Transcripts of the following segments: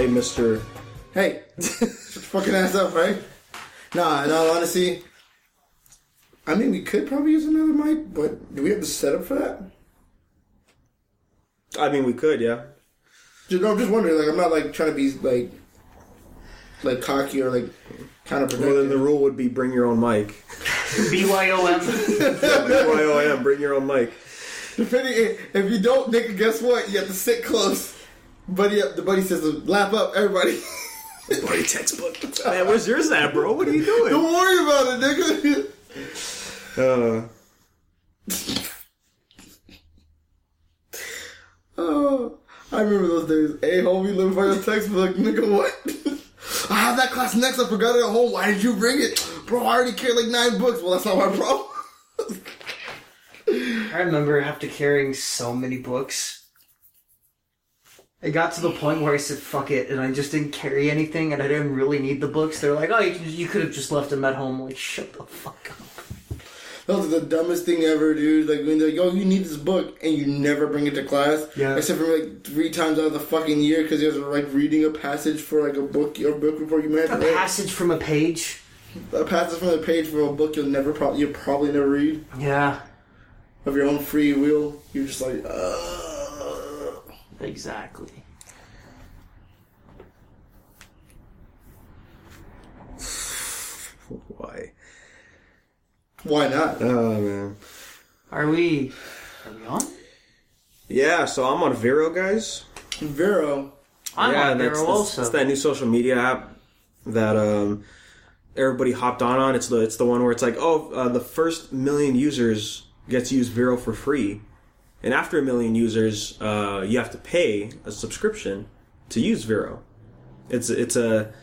hey, Mr. Hey, shut your fucking ass up, right? Nah, in all honesty, I mean, we could probably use another mic, but do we have the setup for that? I mean, we could, yeah. I'm just wondering, like, I'm not, like, trying to be, like cocky or, like, counterproductive. Well, then the rule would be bring your own mic. BYOM. BYOM, bring your own mic. Depending, if you don't, nigga, guess what? You have to sit close. The buddy says, lap up, everybody. Buddy textbook. Man, where's yours at, bro? What are you doing? Don't worry about it, nigga. Oh, I remember those days. Hey, homie, let me find your textbook. Nigga, what? I have that class next. I forgot it at home. Why did you bring it? Bro, I already carried like 9 books. Well, that's not my problem. I remember after carrying so many books, it got to the point where I said, fuck it, and I just didn't carry anything, and I didn't really need the books. They're like, oh, you could have just left them at home. I'm like, shut the fuck up. That was the dumbest thing ever, dude. Like, when they're like, yo, you need this book, and you never bring it to class. Yeah. Except for, like, 3 times out of the fucking year, because you guys were, like, reading a passage for, like, a book report you meant to A passage from a page? A passage from a page from a book you'll probably never read. Yeah. Of your own free will. You're just like, Exactly. Why? Why not? Oh, man. Are we on? Yeah, so I'm on Vero, guys. Vero. I'm on Vero also. It's that new social media app that everybody hopped on. It's the one where it's like, the first 1 million users get to use Vero for free. And after 1 million users, you have to pay a subscription to use Vero. It's a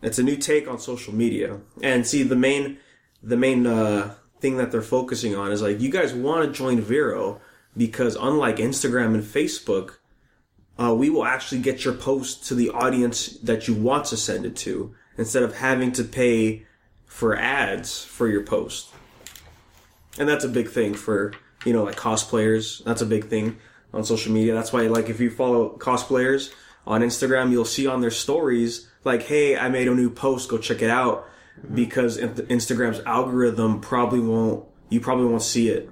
new take on social media. And see, the main thing that they're focusing on is like, you guys want to join Vero because unlike Instagram and Facebook, we will actually get your post to the audience that you want to send it to instead of having to pay for ads for your post. And that's a big thing for, like cosplayers. That's a big thing on social media. That's why, like, if you follow cosplayers on Instagram, you'll see on their stories, like, hey, I made a new post, go check it out. Because Instagram's algorithm probably won't see it,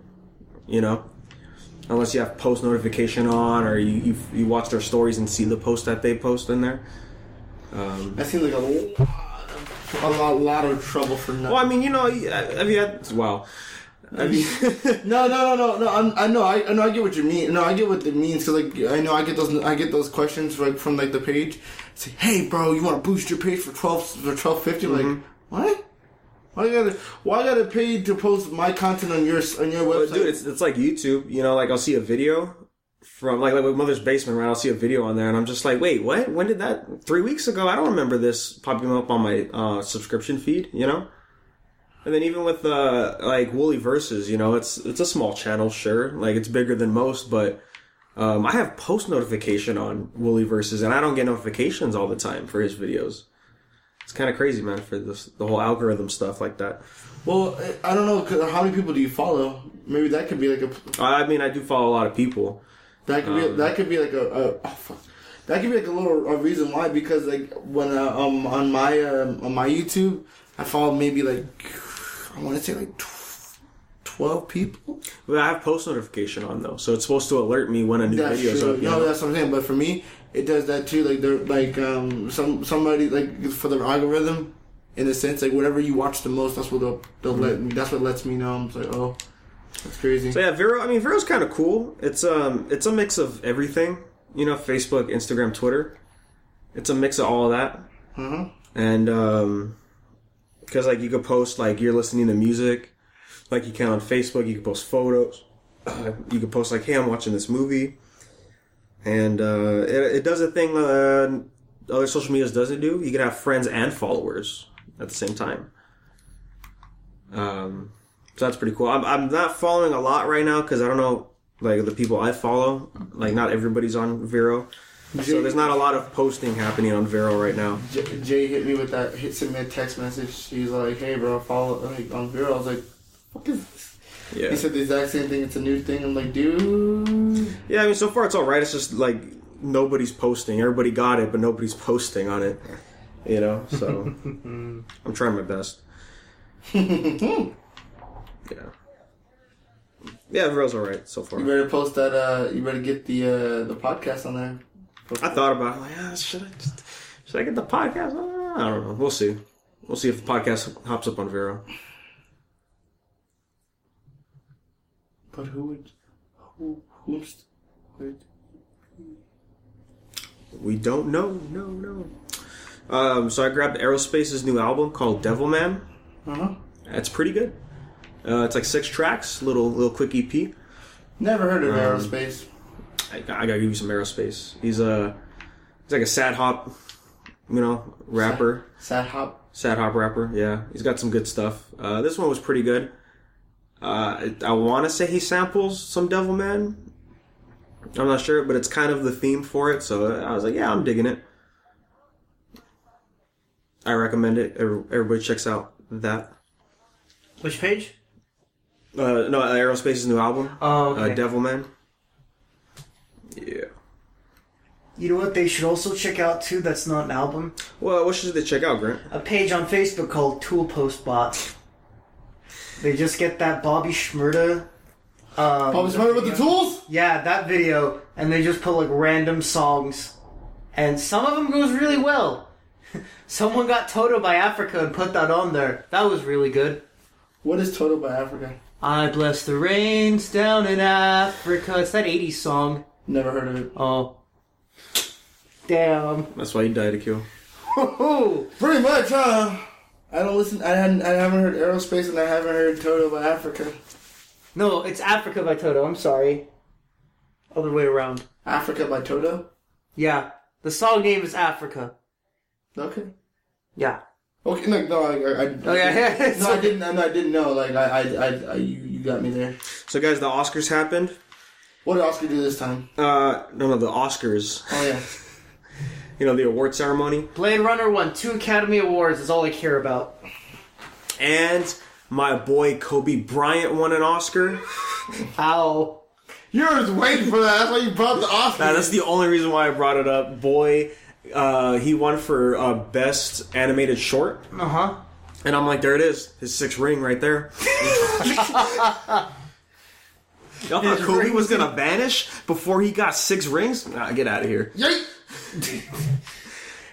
unless you have post notification on or you watch their stories and see the post that they post in there. That seems like a lot of trouble for nothing. Well, I mean, have you had? Wow. I mean, no. I know. I get what you mean. No, I get what it means. Cause like I know I get those questions like from like the page. Say, hey, bro, you want to boost your page for $12.50? Mm-hmm. Like. What? Why I gotta pay to post my content on your website? Well, dude, it's like YouTube. Like I'll see a video from like with Mother's Basement, right? I'll see a video on there, and I'm just like, wait, what? When did that? 3 weeks ago? I don't remember this popping up on my subscription feed. And then even with like Woolly Versus, it's a small channel, sure, like it's bigger than most, but I have post notification on Woolly Versus, and I don't get notifications all the time for his videos. It's kind of crazy, man, for the whole algorithm stuff like that. Well, I don't know, 'cause how many people do you follow? Maybe that could be like a... I mean, I do follow a lot of people. That could be like that could be like a reason why, because like when on my YouTube, I follow maybe like, I want to say like 12 people. Well, I have post notification on though, so it's supposed to alert me when a new video is up. No, that's what I'm saying. But for me, it does that too. Like they're like somebody like for the algorithm, in a sense, like whatever you watch the most, that's what they'll let me. That's what lets me know. I'm like, oh, that's crazy. So yeah, Vero. I mean, Vero's kind of cool. It's a mix of everything. Facebook, Instagram, Twitter. It's a mix of all of that. Uh-huh. And because like you could post like you're listening to music, like you can on Facebook. You can post photos. You could post like, hey, I'm watching this movie. And it does a thing other social medias doesn't do. You can have friends and followers at the same time. So that's pretty cool. I'm not following a lot right now because I don't know, like the people I follow, like not everybody's on Vero. So there's not a lot of posting happening on Vero right now. Jay hit me with that. Sent me a text message. He's like, hey bro, follow on Vero. I was like, what is this? Yeah. He said the exact same thing. It's a new thing. I'm like, dude. Yeah, I mean, so far it's all right. It's just like nobody's posting. Everybody got it, but nobody's posting on it. You know, so I'm trying my best. Yeah. Yeah, Unvered's alright so far. You better post that. You better get the podcast on there. I thought about it. Like, should I get the podcast? I don't know. We'll see. We'll see if the podcast hops up on Vero. But who's? We don't know. No. So I grabbed Aerospace's new album called Devilman. Uh-huh. It's pretty good. It's like 6 tracks, little quick EP. Never heard of Aerospace. I gotta give you some Aerospace. He's like a sad hop, rapper. Sad hop rapper. Yeah, he's got some good stuff. This one was pretty good. I want to say he samples some Devilman. I'm not sure, but it's kind of the theme for it. So I was like, yeah, I'm digging it. I recommend it. Everybody checks out that. Which page? No, Aerospace's new album. Oh, okay. Devilman. Yeah. You know what they should also check out too? That's not an album. Well, what should they check out, Grant? A page on Facebook called Tool Post Bot. They just get that Bobby Shmurda. Bobby Shmurda with the tools? Yeah, that video, and they just put like random songs, and some of them goes really well. Someone got Toto by Africa and put that on there. That was really good. What is Toto by Africa? I bless the rains down in Africa. It's that 80s song. Never heard of it. Oh. Damn. That's why you died, Akiel. Pretty much, huh? I don't listen. I haven't heard Aerospace, and I haven't heard Toto by Africa. No, it's Africa by Toto. I'm sorry. Other way around. Africa by Toto? Yeah. The song name is Africa. Okay. Yeah. Okay. No. Oh yeah. No, I didn't know. Like you got me there. So, guys, the Oscars happened. What did Oscar do this time? No, the Oscars. Oh yeah. The award ceremony. Blade Runner won 2 Academy Awards. Is all I care about. And my boy Kobe Bryant won an Oscar. Ow. You were just waiting for that. That's why you brought the Oscar. Nah, that's the only reason why I brought it up. Boy, he won for Best Animated Short. Uh-huh. And I'm like, there it is. His 6th ring right there. Y'all thought Kobe was going to vanish before he got 6 rings? Nah, get out of here. Yay!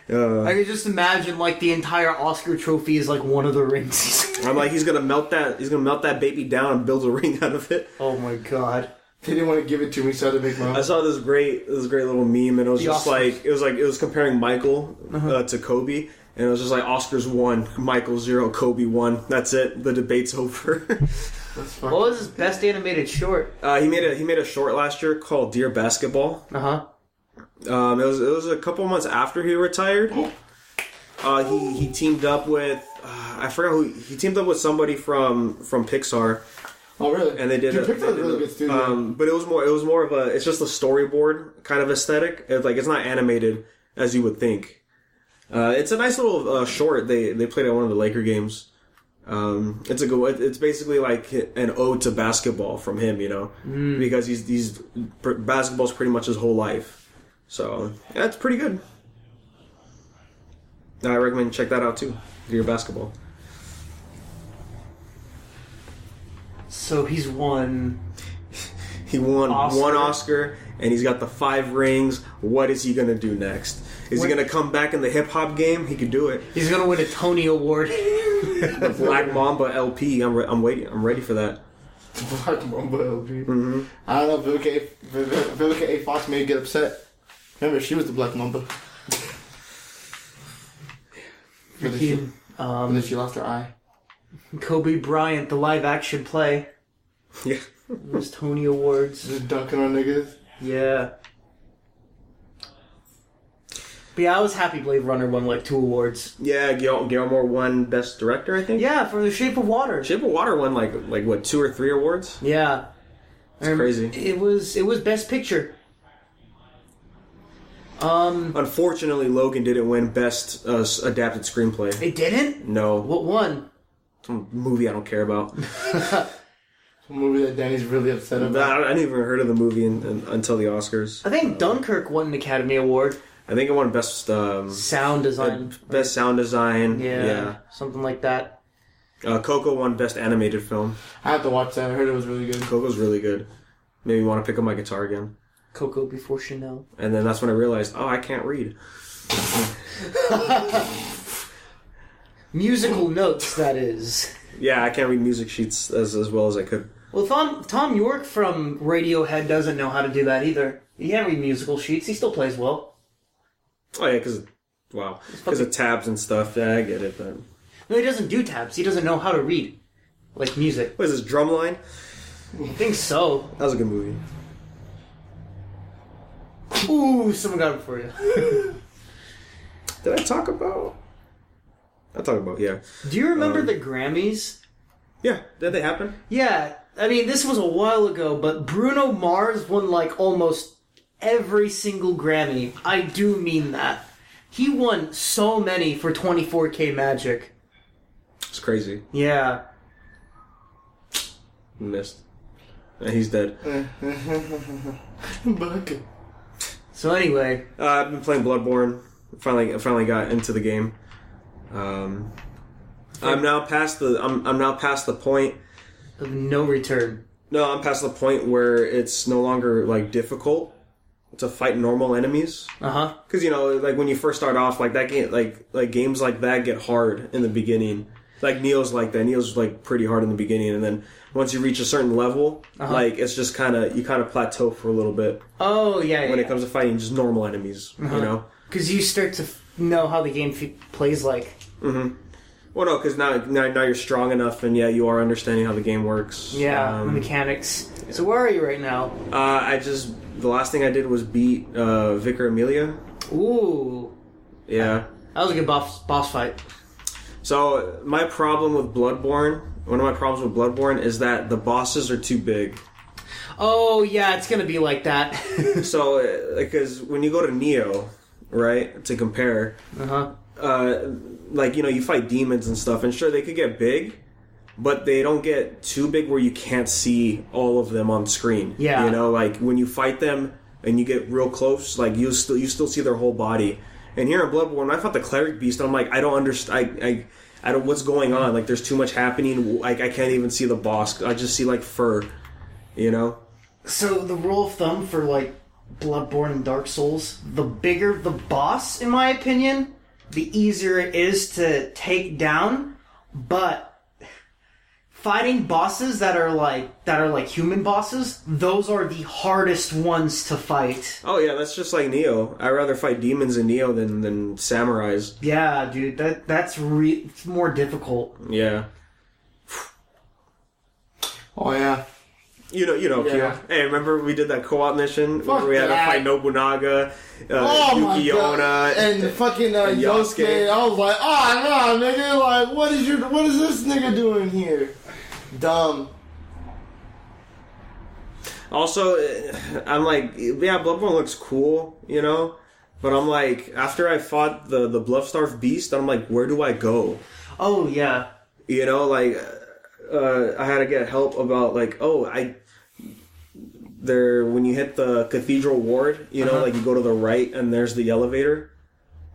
I can just imagine like the entire Oscar trophy is like one of the rings. I'm like, he's gonna melt that baby down and build a ring out of it. Oh my god. They didn't want to give it to me, so I had to make my own. I saw this great little meme, and it was it was comparing Michael to Kobe, and it was just like Oscars 1, Michael 0, Kobe 1. That's it. The debate's over. What was his best animated short? He made a short last year called Dear Basketball. Uh-huh. It was a couple months after he retired. He teamed up with I forgot who he teamed up with somebody from Pixar. Oh really? And they did Pixar's a really good studio. But it was more of a, it's just a storyboard kind of aesthetic. It's not animated as you would think. It's a nice little short. They played at one of the Laker games. It's a good. It's basically like an ode to basketball from him, because he's basketball's pretty much his whole life. So yeah, it's pretty good. I recommend you check that out too. Dear Basketball. So he's won. He won one Oscar, and he's got the 5 rings. What is he gonna do next? Is he gonna come back in the hip hop game? He could do it. He's gonna win a Tony Award. The Black Mamba LP. I'm waiting. I'm ready for that. Black Mamba LP. Mm-hmm. I don't know. Vivica A. Fox may get upset. Remember, she was the Black Mamba. And then she lost her eye. Kobe Bryant, the live action play. Yeah. Those Tony Awards. Just dunking on niggas. Yeah. But yeah, I was happy Blade Runner won like 2 awards. Yeah, Guillermo won Best Director, I think. Yeah, for The Shape of Water. Shape of Water won like what, 2 or 3 awards? Yeah. It's crazy. It was Best Picture. Unfortunately, Logan didn't win Best Adapted Screenplay. It didn't? No. What won? Some movie I don't care about. A movie that Danny's really upset I about. didn't even heard of the movie until the Oscars. I think Dunkirk won an Academy Award. I think it won best Sound design. best sound design. Yeah, something like that. Coco won best animated film. I have to watch that. I heard it was really good. Coco's really good. Made me want to pick up my guitar again. Coco before Chanel. And then that's when I realized, I can't read. Musical notes, that is. Yeah, I can't read music sheets as well as I could. Well, Tom York from Radiohead doesn't know how to do that either. He can't read musical sheets. He still plays well. Oh yeah, because of tabs and stuff. Yeah, I get it. But No, he doesn't do tabs. He doesn't know how to read, like music. what is this, Drumline? I think so. That was a good movie. Ooh, someone got it for you. Did I talk about? Yeah. Do you remember the Grammys? Yeah, did they happen? Yeah, I mean, this was a while ago, but Bruno Mars won, like, almost every single Grammy. I do mean that. He won so many for 24K Magic. It's crazy. Yeah. Missed. And he's dead. So anyway. I've been playing Bloodborne. Finally got into the game. I'm now past the point Of no return. No, I'm past the point where it's no longer like difficult to fight normal enemies. Uh-huh. Because like when you first start off, like that game, like games like that get hard in the beginning. Like Neo's like that. Neo's like pretty hard in the beginning, and then once you reach a certain level, like it's just you kind of plateau for a little bit. Oh yeah. When it comes to fighting just normal enemies, Because you start to know how the game plays like. Mm-hmm. Well, no, because now you're strong enough, and yeah, you are understanding how the game works. Yeah, the mechanics. Yeah. So where are you right now? The last thing I did was beat Vicar Amelia. Ooh. Yeah. That was a good boss fight. So one of my problems with Bloodborne is that the bosses are too big. Oh yeah, it's gonna be like that. So, because when you go to Neo, right, to compare, you fight demons and stuff, and sure, they could get big, but they don't get too big where you can't see all of them on screen. Yeah. Like when you fight them and you get real close, like you still see their whole body. And here in Bloodborne, when I fought the cleric beast, I'm like, I don't understand. I don't. What's going on? Like, there's too much happening. Like, I can't even see the boss. I just see like fur. So the rule of thumb for like Bloodborne and Dark Souls, the bigger the boss, in my opinion, the easier it is to take down. But fighting bosses that are like human bosses, those are the hardest ones to fight. Oh yeah, that's just like Neo. I'd rather fight demons in Neo than samurais. Yeah, dude, that's it's more difficult. Yeah. Oh yeah. Yeah. Akiel. Hey, remember we did that co-op mission where we had to fight Nobunaga, Yukiona, and fucking Yosuke. I was like, oh no, nigga! Like, what is this nigga doing here? Dumb. Also, I'm like, yeah, Bloodborne looks cool, but I'm like, after I fought the Blood-Starved Beast, I'm like, where do I go? Oh yeah. I had to get help about when you hit the Cathedral Ward, like you go to the right and there's the elevator.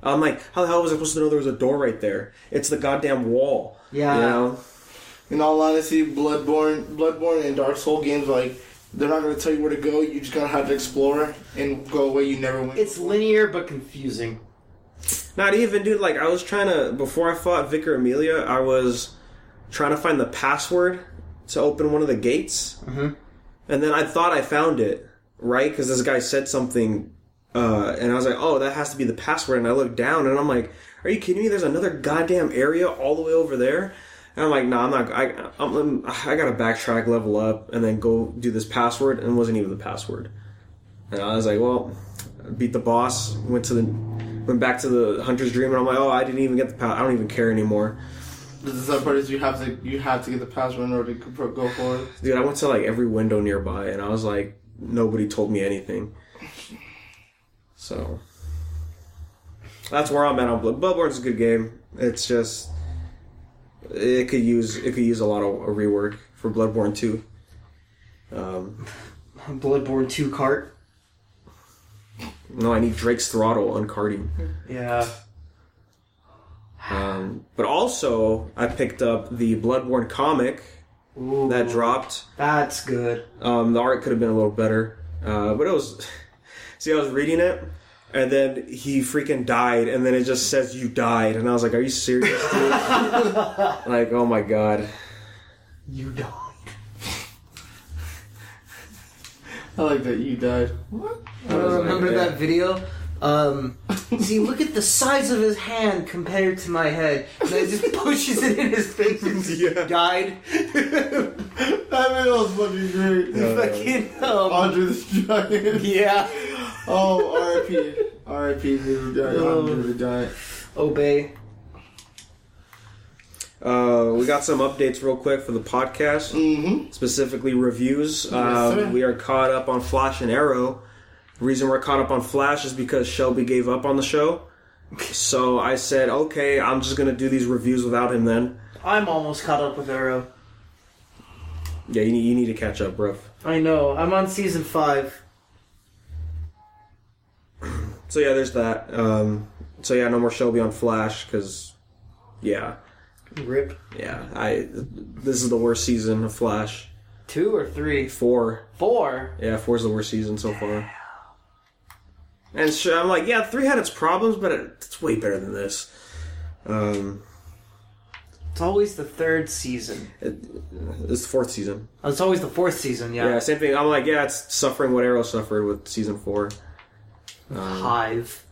I'm like, how the hell was I supposed to know there was a door right there? It's the goddamn wall. Yeah. In all honesty, Bloodborne and Dark Souls games, like, they're not going to tell you where to go. You just gotta have to explore and go away. You never win. It's linear but confusing. Not even, dude. Like, I was trying to, before I fought Vicar Amelia, I was trying to find the password to open one of the gates. Mm-hmm. And then I thought I found it, right? Because this guy said something, and I was like, oh, that has to be the password. And I looked down, and I'm like, are you kidding me? There's another goddamn area all the way over there? And I'm like, nah, I'm not. I gotta backtrack, level up, and then go do this password, and it wasn't even the password. And I was like, well, I beat the boss, went back to the Hunter's Dream, and I'm like, oh, I didn't even get the password. I don't even care anymore. The sad part is you have to get the password in order to go forward. Dude, I went to like every window nearby, and I was like, nobody told me anything. So that's where I'm at on Bloodborne's a good game. It's just. It could use a lot of rework for Bloodborne 2. Bloodborne 2 cart. No, I need Drake's Throttle on karting. Yeah. But also, I picked up the Bloodborne comic that dropped. That's good. The art could have been a little better. But it was... See, I was reading it, and then he freaking died, and then it just says you died. And I was like, are you serious, dude? Like, oh my god. You died. I like that you died. What? Remember that video? See, look at the size of his hand compared to my head. And then just pushes it in his face and Yeah. died. That video was fucking great. Fucking, Andre the Giant. yeah. Oh, R.I.P. R.I.P. Andre the Giant. Obey. We got some updates real quick for the podcast. Mm-hmm. Specifically reviews. sir. We are caught up on Flash and Arrow. The reason we're caught up on Flash is because Shelby gave up on the show. So I said, okay, I'm just going to do these reviews without him then. I'm almost caught up with Arrow. Yeah, you need to catch up, bro. I know. I'm on season 5. So yeah, there's that. So yeah, no more Shelby on Flash because, yeah. Rip. Yeah, this is the worst season of Flash. 2 or 3? 4. 4? Yeah, 4 is the worst season so far. And I'm like, yeah, 3 had its problems, but it's way better than this. It's always the 3rd season. It's the 4th season. Oh, it's always the 4th season, yeah. Yeah, same thing. I'm like, yeah, it's suffering what Arrow suffered with season 4. Hive.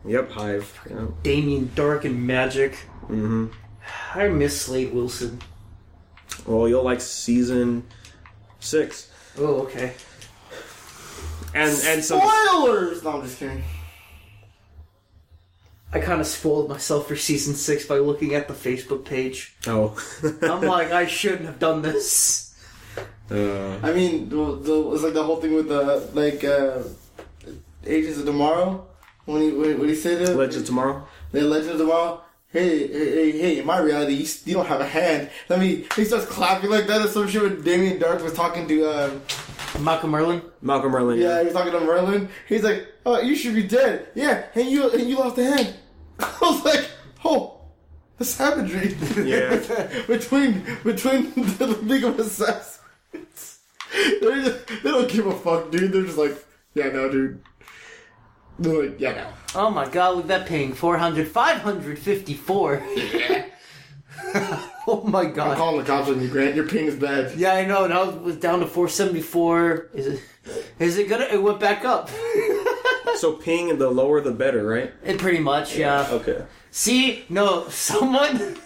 Yep, Hive. Yeah. Damien Dark and Magic. Mm-hmm. I miss Slade Wilson. Well, you'll like season 6. Oh, okay. And some... Spoilers! No, I'm just kidding. I kind of spoiled myself for season 6 by looking at the Facebook page. Oh. I'm like, I shouldn't have done this. I mean, it's like the whole thing with the, Agents of Tomorrow. When he said that? Legend of Tomorrow? The Legend of Tomorrow. Hey, in my reality, you don't have a hand. He starts clapping like that or some shit when Damien Dark was talking to, Malcolm Merlin? Malcolm Merlin, yeah, he was talking to Merlin. He's like, oh, you should be dead. Yeah, and you lost a hand. I was like, oh, the savagery. Yeah. between the League of Assassins. They don't give a fuck, dude. They're just like, yeah, no, dude. They're like, yeah, no. Oh my god, look at that ping. 554. Yeah. Oh my I'm god. calling the cops on you, Grant. Your ping is bad. Yeah, I know. Now it was down to 474. Is it gonna? It went back up. So ping, the lower the better, right? It pretty much, yeah. Okay. See, no, someone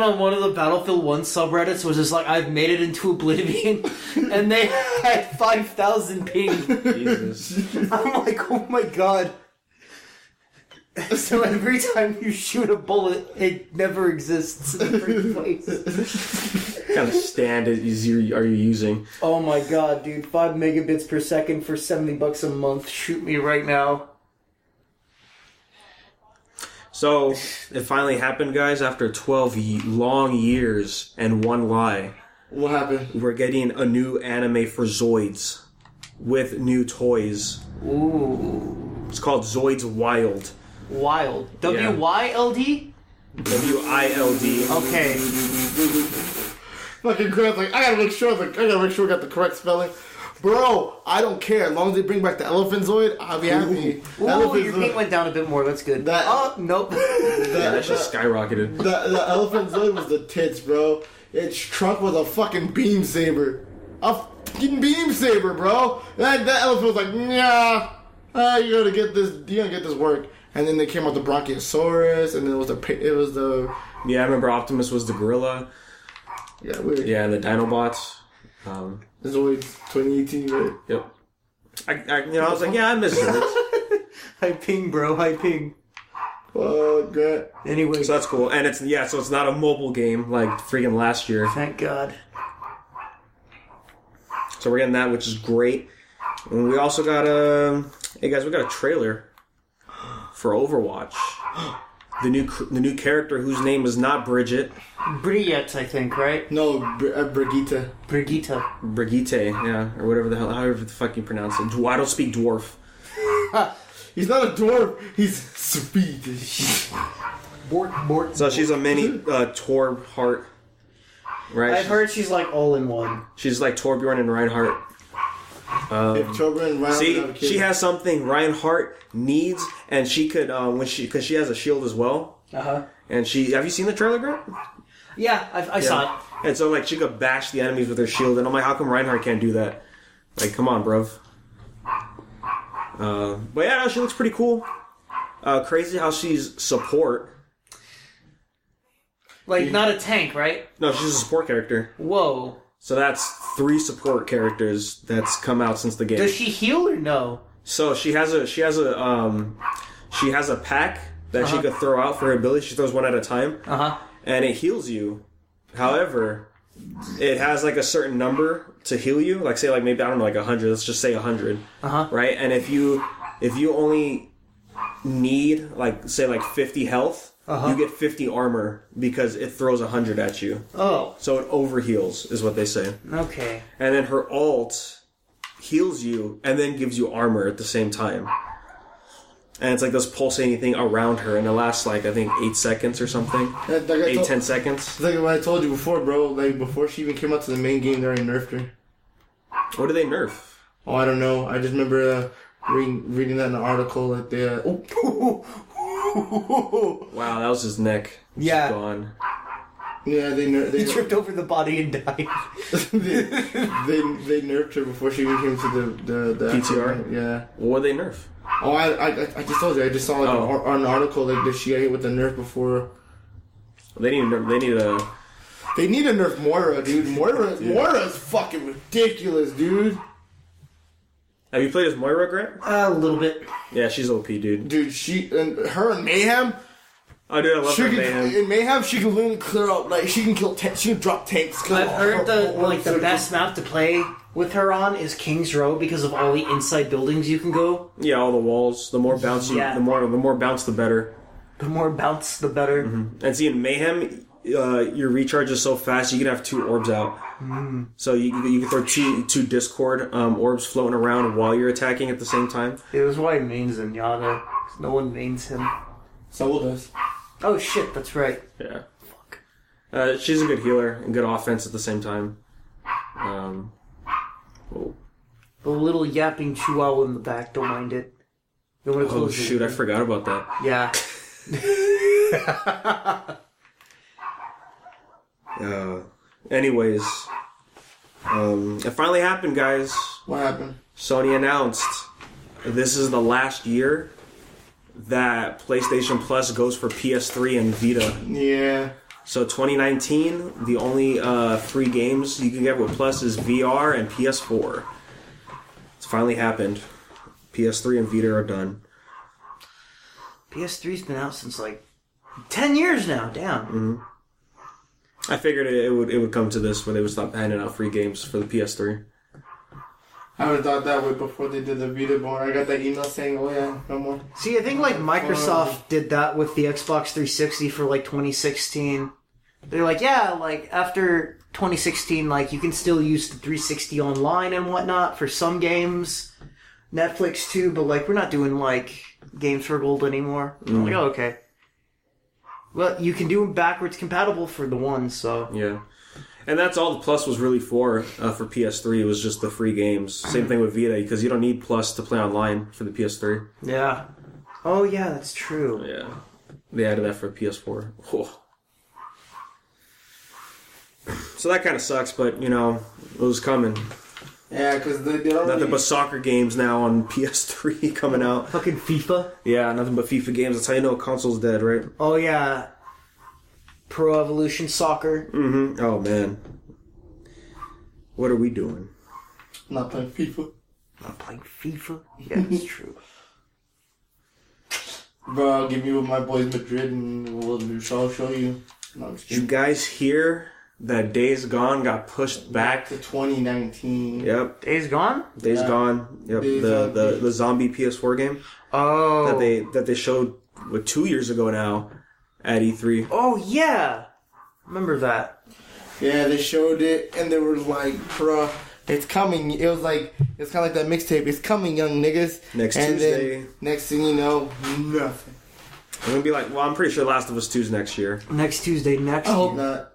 on one of the Battlefield 1 subreddits was just like, I've made it into Oblivion, and they had 5,000 ping. Jesus. I'm like, oh my god. So every time you shoot a bullet, it never exists in the first place. What kind of stand are you using? Oh my god, dude. 5 megabits per second for $70 a month. Shoot me right now. So, it finally happened, guys, after 12 long years and one lie. What happened? We're getting a new anime for Zoids with new toys. Ooh. It's called Zoids Wild. Wild. W-Y-L-D? W-I-L-D. Okay. Fucking Grant's like, I gotta make sure we got the correct spelling. Bro, I don't care. As long as they bring back the Elephant Zoid, I'll be happy. Ooh, your ping went down a bit more. That's good. Nope. Yeah, that shit skyrocketed. The Elephant Zoid was the tits, bro. Its trunk was a fucking beam saber. A fucking beam saber, bro. That elephant was like, nah. You're gonna get this work. And then they came out the Bronchiosaurus, and then it was the. Yeah, I remember Optimus was the gorilla. Yeah, weird. Yeah, and the Dinobots. This is always 2018, right? Yep. I was like, yeah, I miss Zoids. High ping, bro. High ping. Grant. Anyway. So that's cool. And it's not a mobile game like freaking last year. Thank God. So we're getting that, which is great. And we also got hey guys, we got a trailer for Overwatch. the new character whose name is not Bridget. Briette, I think, right? No, Brigitte. Brigitte, yeah, or whatever the hell, however the fuck you pronounce it. I don't speak dwarf. He's not a dwarf. He's Swedish. Bort. So she's a mini Torb Heart, right? I've heard she's like all in one. She's like Torbjorn and Reinhardt. If Torbjorn and Reinhardt See, have a kid- she has something Reinhardt needs, and she could because she has a shield as well. And have you seen the trailer, Grant? Yeah, I saw it. And so like she could bash the enemies with her shield, and I'm like, how come Reinhardt can't do that? Like, come on, bruv. But yeah, no, she looks pretty cool. Crazy how she's support. Like, not a tank, right? No, she's a support character. Whoa. So that's 3 support characters that's come out since the game. Does she heal or no? So she has a pack that she could throw out for her ability. She throws one at a time. And it heals you. However, it has like a certain number to heal you. Like say like maybe I don't know like 100. Let's just say 100. Right? And if you only need like say like 50 health, you get 50 armor because it throws 100 at you. Oh. So it overheals is what they say. Okay. And then her ult heals you and then gives you armor at the same time. And it's like this pulsating thing around her, and it lasts like I think 8 seconds or something. 10 seconds. It's like what I told you before, bro. Like before she even came out to the main game, they already nerfed her. What do they nerf? Oh, I don't know. I just remember reading that in an article. Like they. Wow, that was his neck. Yeah. Just gone. Yeah, they He tripped over the body and died. they nerfed her before she even came to the PTR. Yeah. What did they nerf? Oh, I just told you. I just saw like an article like that she got hit with the nerf before. They need a. They need to nerf Moira, dude. Moira's fucking ridiculous, dude. Have you played as Moira, Grant? A little bit. Yeah, she's OP, dude. Dude, her and Mayhem. Oh, dude, I love her Mayhem. In Mayhem, she can literally clear out like she can kill. She can drop tanks. I've heard the best map to play with her on is King's Row because of all the inside buildings you can go. Yeah, all the walls. The more bounce the more bounce, the better. The more bounce, the better. And see, in Mayhem, your recharge is so fast you can have 2 orbs out. So you can throw two Discord orbs floating around while you're attacking at the same time. It was why mains Zenyatta. No one mains him. Soul does. Oh shit, that's right. Yeah. Fuck. She's a good healer and good offense at the same time. The little yapping chihuahua in the back, don't mind it. Oh shoot, I forgot about that. Yeah. Anyways, it finally happened, guys. What happened? Sony announced this is the last year that PlayStation Plus goes for PS3 and Vita. Yeah. So 2019, the only free games you can get with Plus is VR and PS4. It's finally happened. PS3 and Vita are done. PS3's been out since like 10 years now. Damn. I figured it would come to this where they would stop handing out free games for the PS3. I would have thought that way before they did the Vita board. I got that email saying, "Oh yeah, no more." See, I think like Microsoft did that with the Xbox 360 for like 2016. They're like, yeah, like after 2016, like you can still use the 360 online and whatnot for some games. Netflix too, but like we're not doing like games for gold anymore. I'm like, oh, okay. Well, you can do them backwards compatible for the one, so yeah. And that's all the Plus was really for PS3. It was just the free games. Same thing with Vita, because you don't need Plus to play online for the PS3. yeah. Oh yeah, that's true. Yeah. They added that for PS4. Oh. So that kind of sucks, but, you know, it was coming. Yeah, because they don't Nothing but soccer games now on PS3 coming out. Fucking FIFA. Yeah, nothing but FIFA games. That's how you know a console's dead, right? Oh yeah. Pro Evolution Soccer. Mm-hmm. Oh, man. What are we doing? Not playing FIFA. Not playing FIFA? Yeah, that's true. Bro, I'll give you with my boys Madrid and I'll show you. No, Did you guys hear that Days Gone got pushed back to 2019? Yep. Days Gone? Days Gone. Yep. The zombie PS4 game. Oh. That they showed 2 years ago now. at E3. Oh yeah, remember that? Yeah, they showed it, and they were like, bruh, it's coming. It was like, it's kind of like that mixtape. It's coming, young niggas. Next and Tuesday. Then, next thing you know, nothing. I'm going to be like, well, I'm pretty sure Last of Us 2's next year. Next Tuesday, next I year. hope not.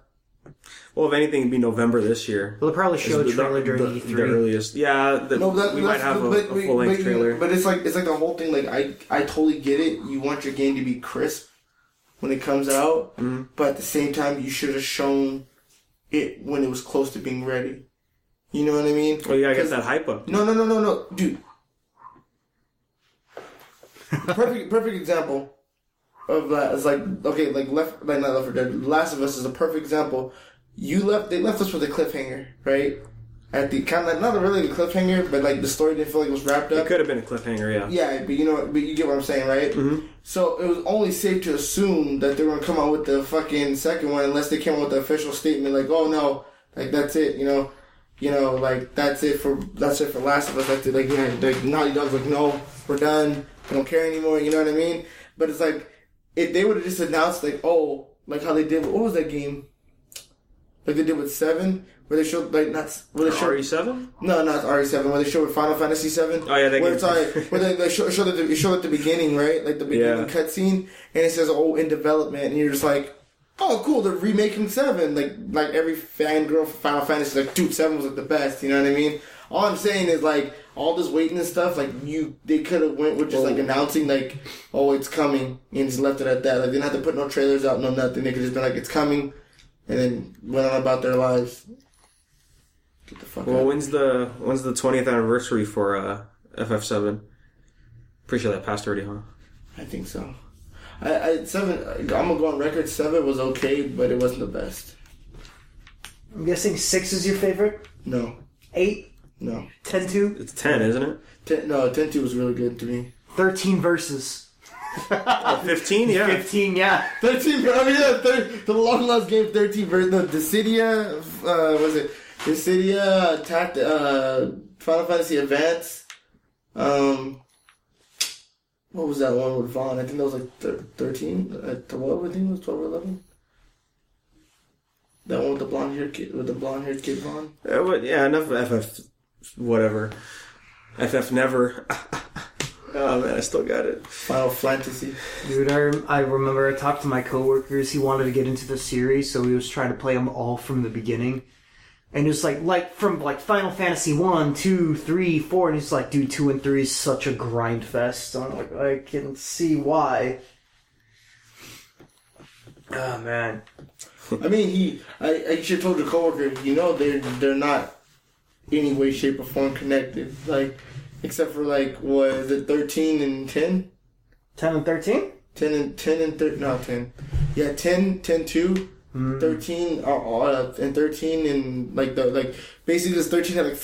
Well, if anything, it'd be November this year. They'll probably show a trailer during E3. The earliest. Yeah, we might have a full-length trailer. But it's like the whole thing, like, I totally get it. You want your game to be crisp when it comes out, but at the same time, you should have shown it when it was close to being ready. You know what I mean? Well, you gotta get that hype up. No, dude. Perfect example of that is like, okay, like not Left 4 Dead. Last of Us is a perfect example. They left us with a cliffhanger, right? At the kind of not really a cliffhanger, but like the story didn't feel like it was wrapped up. It could have been a cliffhanger, yeah. Yeah, but you get what I'm saying, right? Mm-hmm. So it was only safe to assume that they were gonna come out with the fucking second one, unless they came out with the official statement, like, oh no, like that's it, like that's it for Last of Us. That's it, like Naughty Dog's like, no, we're done. We don't care anymore. You know what I mean? But it's like if they would have just announced like, oh, like how they did. What was that game? Like they did with 7, where they showed like RE7? No, not RE7. Where they showed with Final Fantasy 7. Oh yeah, that where game. Where they show at the beginning, right? Like the beginning cutscene, and it says, "Oh, in development," and you're just like, "Oh, cool, they're remaking 7." Like every fangirl for Final Fantasy is like, "Dude, 7 was like the best." You know what I mean? All I'm saying is like all this waiting and stuff. Like they could have went with just like announcing like, "Oh, it's coming," and just left it at that. Like they didn't have to put no trailers out, no nothing. They could just been like, "It's coming," and then went on about their lives. Get the fuck out. When's the 20th anniversary for FF7? Pretty sure that passed already, huh? I think so. 7. I'm gonna go on record. 7 was okay, but it wasn't the best. I'm guessing 6 is your favorite. No. 8. No. 10-2? It's 10, isn't it? 10-2 was really good to me. 13 verses. 15, yeah. 15, yeah. 13, I mean, yeah, the long lost game, 13 verses. No, Dissidia, was it? Dissidia, Final Fantasy Advance. What was that one with Vaughn? I think that was like 13, 12, I think it was 12 or 11. That one with the blonde-haired kid, Vaughn. Yeah, enough FF, whatever. FF never. Oh man, I still got it. Final Fantasy. Dude, I remember I talked to my coworkers. He wanted to get into the series, so he was trying to play them all from the beginning. And it's like from like Final Fantasy 1, 2, 3, 4, and he's like, dude, 2 and 3 is such a grind fest. So I'm like, I can see why. Oh man. I mean, I should have told your coworker, they're not any way, shape, or form connected. Like, except for like, what is it, 13 and 10? 10 and 13? 10 and 13, no, 10. Yeah, 10, 2. 13 and 13 and basically this 13 had like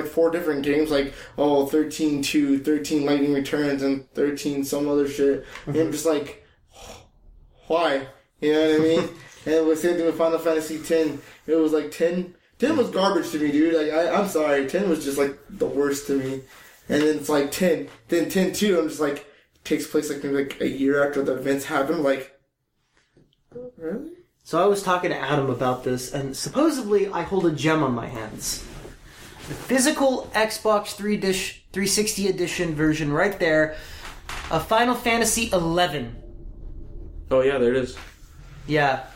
4 different games, like 13-2, 13 Lightning Returns, and 13 some other shit. And I'm just like, why? You know what I mean? And it was the same thing with Final Fantasy 10. It was like 10 was garbage to me, dude. Like I'm sorry, 10 was just like the worst to me. And then it's like 10, then 10-2. I'm just like, takes place like maybe like a year after the events happened. Like, really? So I was talking to Adam about this, and supposedly I hold a gem on my hands. The physical Xbox 360 edition version right there of Final Fantasy 11. Oh yeah, there it is. Yeah.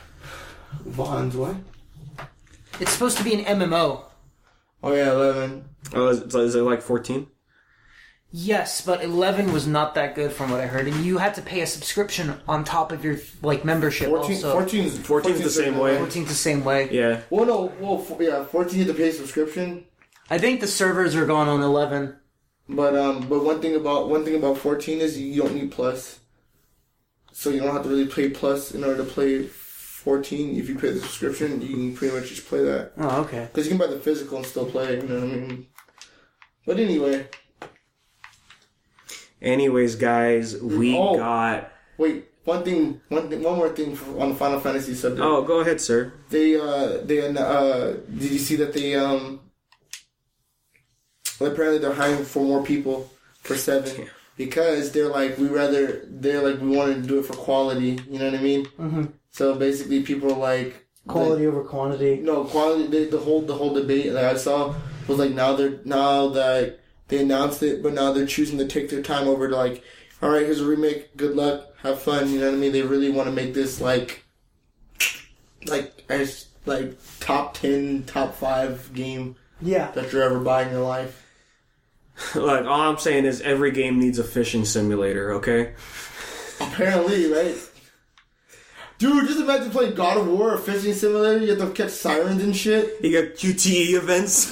Vaughn's what? It's supposed to be an MMO. Oh yeah, 11. Oh, is it like 14? Yes, but 11 was not that good from what I heard, and you had to pay a subscription on top of your membership. 14's the same way. 14's the same way. Yeah. 14 you had to pay a subscription. I think the servers are gone on 11. But one thing about 14 is you don't need Plus, so you don't have to really pay Plus in order to play 14. If you pay the subscription, you can pretty much just play that. Oh, okay. Because you can buy the physical and still play. You know what I mean? But anyway. Anyways, guys, we got. Wait, one more thing on the Final Fantasy subject. Oh, go ahead, sir. They did you see that they apparently they're hiring for more people for 7. because they're like we wanted to do it for quality. You know what I mean? Mm-hmm. So basically, people are like quality over quantity. No quality. The whole debate that I saw was like now that they announced it, but now they're choosing to take their time over to like, all right, here's a remake. Good luck, have fun. You know what I mean? They really want to make this like top 10, top 5 game. Yeah. That you're ever buying in your life. Like, all I'm saying is every game needs a fishing simulator, okay? Apparently, right? Dude, just imagine playing God of War, a fishing simulator. You have to catch sirens and shit. You got QTE events.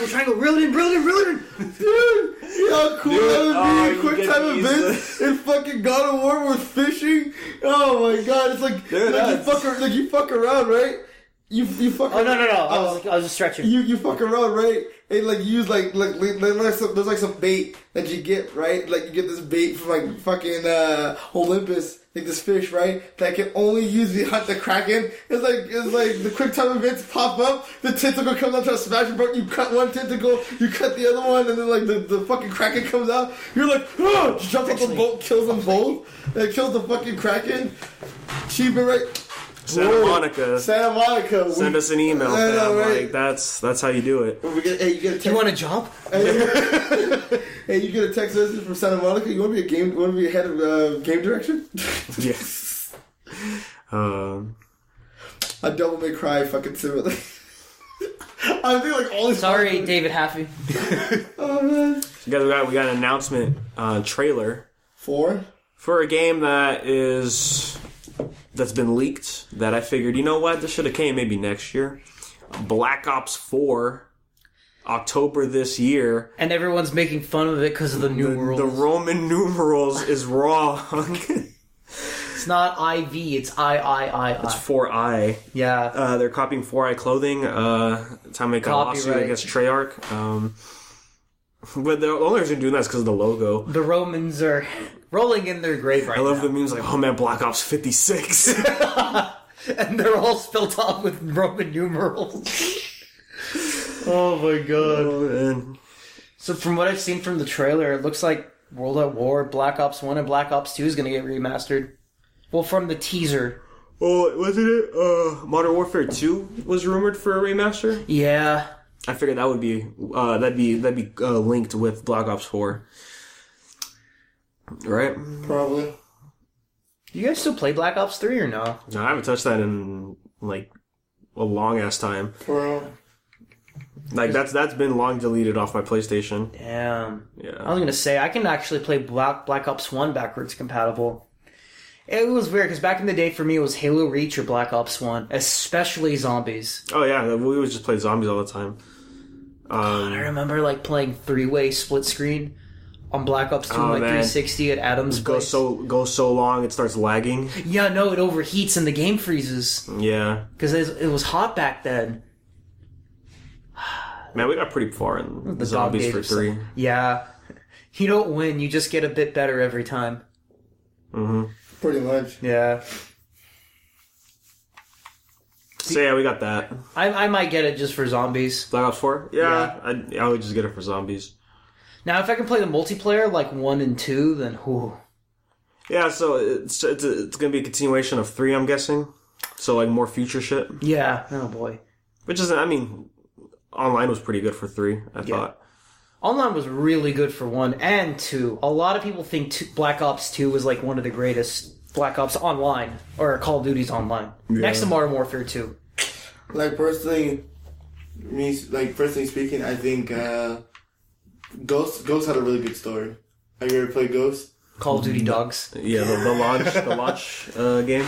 Triangle, reel it in. Dude, you know how cool that would be? Quick time events in fucking God of War with fishing. Oh my god, it's like, you fuck around, right? You fuck around. Oh, no. I was just stretching. You fuck around, right? And like use like there's like some bait that you get, right? Like you get this bait from like fucking Olympus, like this fish, right? That can only use to hunt the kraken. It's like the quick time events pop up, the tentacle comes out trying to smash it, but you cut one tentacle, you cut the other one, and then like the fucking kraken comes out. You're like, oh! Jumps off the boat, kills them both. It kills the fucking kraken. Achievement, right? Santa Monica. Send us an email, fam. Right? Like that's how you do it. You get a text. You want a job? Hey, you get a text message from Santa Monica. You want to be a head of game direction? Yes. A Devil May Cry fucking simulator. I think like all these. Sorry, David Haffey. Oh man. We got an announcement trailer for a game that's been leaked, that I figured, you know what, this should have came maybe next year. Black Ops 4, October this year. And everyone's making fun of it because of the numerals. The Roman numerals is wrong. It's not IV, it's I. It's 4I. Yeah. They're copying 4I clothing. Time they got a lawsuit against Treyarch. But the only reason they're doing that is because of the logo. The Romans are rolling in their grave right now. I love the memes like, oh man, Black Ops 56. And they're all spelled out with Roman numerals. Oh my god. Oh, man. So from what I've seen from the trailer, it looks like World at War, Black Ops 1, and Black Ops 2 is going to get remastered. Well, from the teaser. Oh, wasn't it? Modern Warfare 2 was rumored for a remaster? Yeah. I figured that would be linked with Black Ops 4. Right? Probably. You guys still play Black Ops 3 or no? No, I haven't touched that in like a long ass time. Bro. Like that's been long deleted off my PlayStation. Damn. Yeah. I was gonna say I can actually play Black Ops 1 backwards compatible. It was weird because back in the day for me it was Halo Reach or Black Ops 1, especially zombies. Oh yeah, we would just play zombies all the time. God, I remember like playing 3-way split screen on Black Ops 2 like 360 at Adam's place. Goes so long it starts lagging. Yeah, no, it overheats and the game freezes. Yeah. Because it was hot back then. Man, we got pretty far in The zombies for 3. Yeah. You don't win, you just get a bit better every time. Mm-hmm. Pretty much. Yeah. So yeah, we got that. I might get it just for zombies. Black Ops 4? Yeah. I would just get it for zombies. Now, if I can play the multiplayer, like 1 and 2, then whew. Yeah, so it's going to be a continuation of 3, I'm guessing. So, like, more future shit. Yeah. Oh, boy. Which isn't, I mean, online was pretty good for 3, I thought. Online was really good for 1 and 2. A lot of people think Black Ops 2 was, like, one of the greatest Black Ops online, or Call of Duty's online. Yeah. Next to Modern Warfare 2. Like, personally speaking, I think, Ghost had a really good story. Have you ever played Ghost? Call of Duty Dogs. Yeah, the launch game.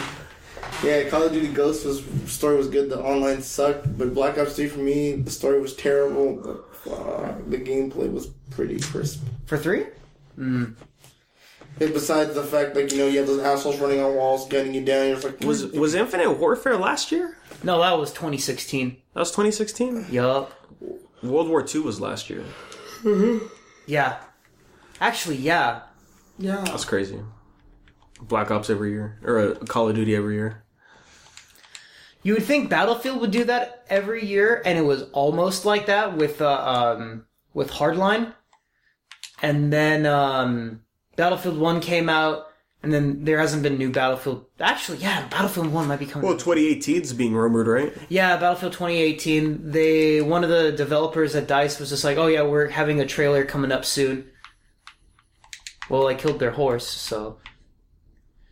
Yeah, Call of Duty Ghost story was good. The online sucked, but Black Ops 3 for me, the story was terrible. But the gameplay was pretty crisp. For 3? And besides the fact, like, you have those assholes running on walls, getting you down. You're like, was Infinite Warfare last year? No, that was 2016. That was 2016. Yup. World War II was last year. Mm-hmm. Yeah. Actually, yeah. Yeah. That's crazy. Black Ops every year. Or a Call of Duty every year. You would think Battlefield would do that every year, and it was almost like that with Hardline. And then Battlefield 1 came out, and then there hasn't been new Battlefield. Actually, yeah, Battlefield 1 might be coming. Well, 2018 is being rumored, right? Yeah, Battlefield 2018. One of the developers at DICE was just like, "Oh yeah, we're having a trailer coming up soon." Well, I killed their horse, so.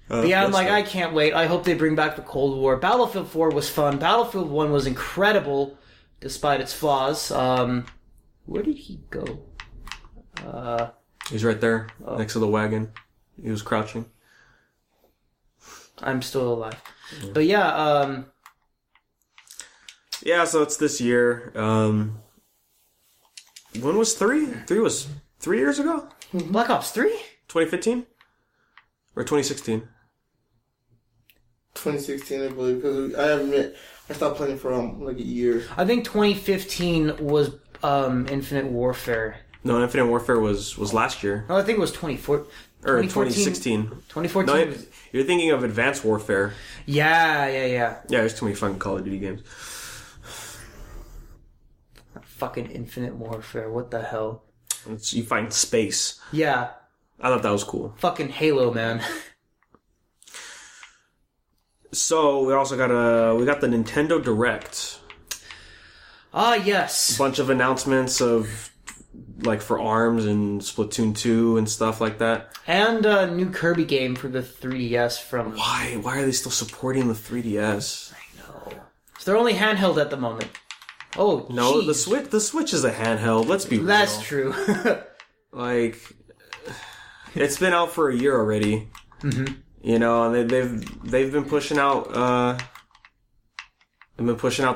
But yeah, I'm like, I can't wait. I hope they bring back the Cold War. Battlefield 4 was fun. Battlefield 1 was incredible, despite its flaws. Where did he go? He's right there, next to the wagon. He was crouching. I'm still alive. Yeah. But yeah, yeah, so it's this year. When was 3? 3 was 3 years ago? Black Ops 3? 2015? Or 2016? 2016, I believe, because I stopped playing for like a year. I think 2015 was Infinite Warfare. No, Infinite Warfare was last year. No, I think it was 2014. Or 2016. 2014. No, you're thinking of Advanced Warfare. Yeah. Yeah, there's too many fucking Call of Duty games. Fucking Infinite Warfare, what the hell? You find space. Yeah. I thought that was cool. Fucking Halo, man. So, we also got the Nintendo Direct. Ah, yes. A bunch of announcements of, like, for ARMS and Splatoon 2 and stuff like that. And a new Kirby game for the 3DS from... Why? Why are they still supporting the 3DS? I know. So they're only handheld at the moment. Oh, no, geez. the Switch is a handheld. Let's be real. That's true. Like, it's been out for a year already. Mm-hmm. You know, and they've been pushing out the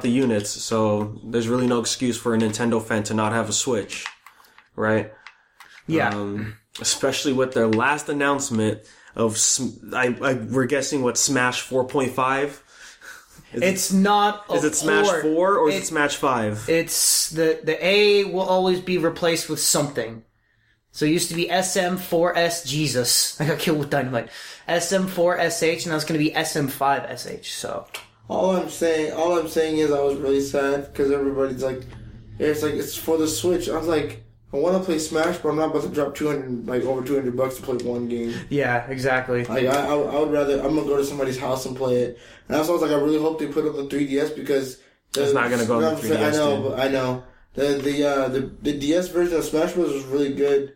units, so there's really no excuse for a Nintendo fan to not have a Switch, right? Yeah. Especially with their last announcement of we're guessing what, Smash 4.5. It's not a Is it Smash 4 or is it Smash 5? It's the A will always be replaced with something. So it used to be SM4S Jesus. I got killed with dynamite. SM4SH, and now it's going to be SM5SH. So all I'm saying is I was really sad because everybody's like, it's for the Switch. I was like, I want to play Smash, but I'm not about to drop over $200 to play one game. Yeah, exactly. Like I would rather I'm gonna go to somebody's house and play it. And that's why I was like, I really hope they put it on the 3DS because it's not gonna go on the 3DS. I know. The DS version of Smash Bros was really good.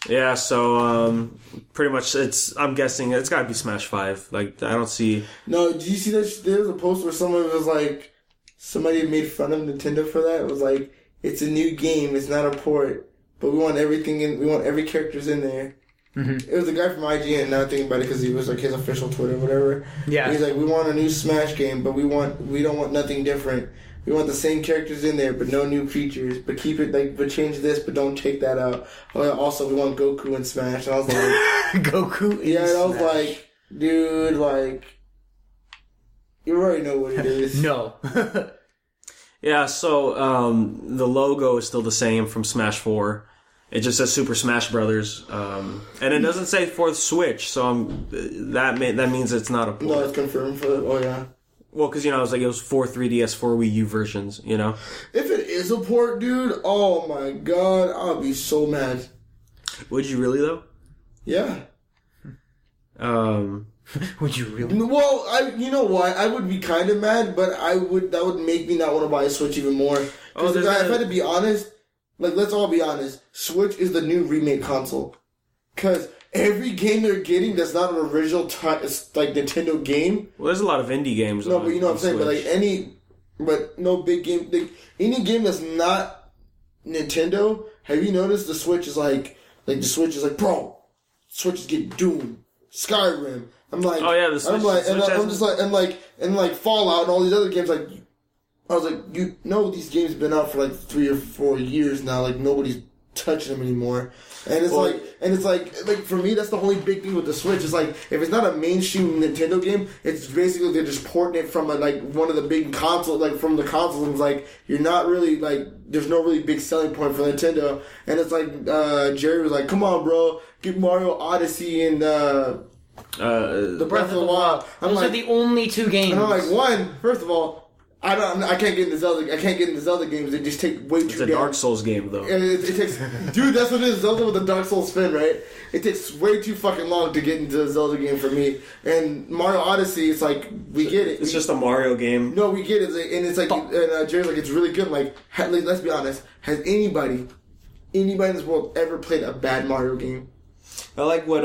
Yeah, so pretty much I'm guessing it's gotta be Smash 5. Like, I don't see... No, did you see that? There was a post where someone was like, somebody made fun of Nintendo for that. It was like, it's a new game, it's not a port, but we want everything in, we want every characters in there. Mm-hmm. It was a guy from IGN, now thinking about it because he was like his official Twitter, whatever. Yeah. He's like, we want a new Smash game, but we don't want nothing different. We want the same characters in there, but no new features. But keep it but change this, but don't take that out. Also, we want Goku in Smash. And I was like, Goku. Yeah, and I was like, dude, like, you already know what it is. No. Yeah. So the logo is still the same from Smash 4. It just says Super Smash Brothers, and it doesn't say for the Switch. So that means it's not a port. No, it's confirmed for. Oh yeah. Well, because, it was 4 3DS, 4 Wii U versions, If it is a port, dude, oh my god, I'll be so mad. Would you really, though? Yeah. Would you really? Well, you know what? I would be kind of mad, but that would make me not want to buy a Switch even more. Because if I had to be honest, like, let's all be honest, Switch is the new remake console. Because every game they're getting that's not an original Nintendo game. Well, there's a lot of indie games. No, but you know what I'm saying. Switch. But no big game. Any game that's not Nintendo. Have you noticed the Switch is like the Switch is like, bro, Switch is getting Doom, Skyrim. I'm like, oh yeah, the Switch. I'm like, and Fallout and all these other games. Like, I was like, these games have been out for like 3 or 4 years now. Like, nobody's touching them anymore. And it's like for me, that's the only big thing with the Switch. It's like, if it's not a mainstream Nintendo game, it's basically they're just porting it from one of the big consoles, like from the consoles. And it's like, you're not really there's no really big selling point for Nintendo. And it's like Jerry was like, come on, bro, get Mario Odyssey and the Breath of the Wild. Those are the only 2 games. And I'm like, first of all, I can't get into Zelda. I can't get into Zelda games. They just take way too. It's a Dark Souls game, though. It takes, dude. That's what it is. Zelda with the Dark Souls spin, right? It takes way too fucking long to get into a Zelda game for me. And Mario Odyssey, it's like we get it. It's just a Mario game. No, we get it, and it's like, and Jerry's like, it's really good. Like, let's be honest. Has anybody in this world ever played a bad Mario game? I like what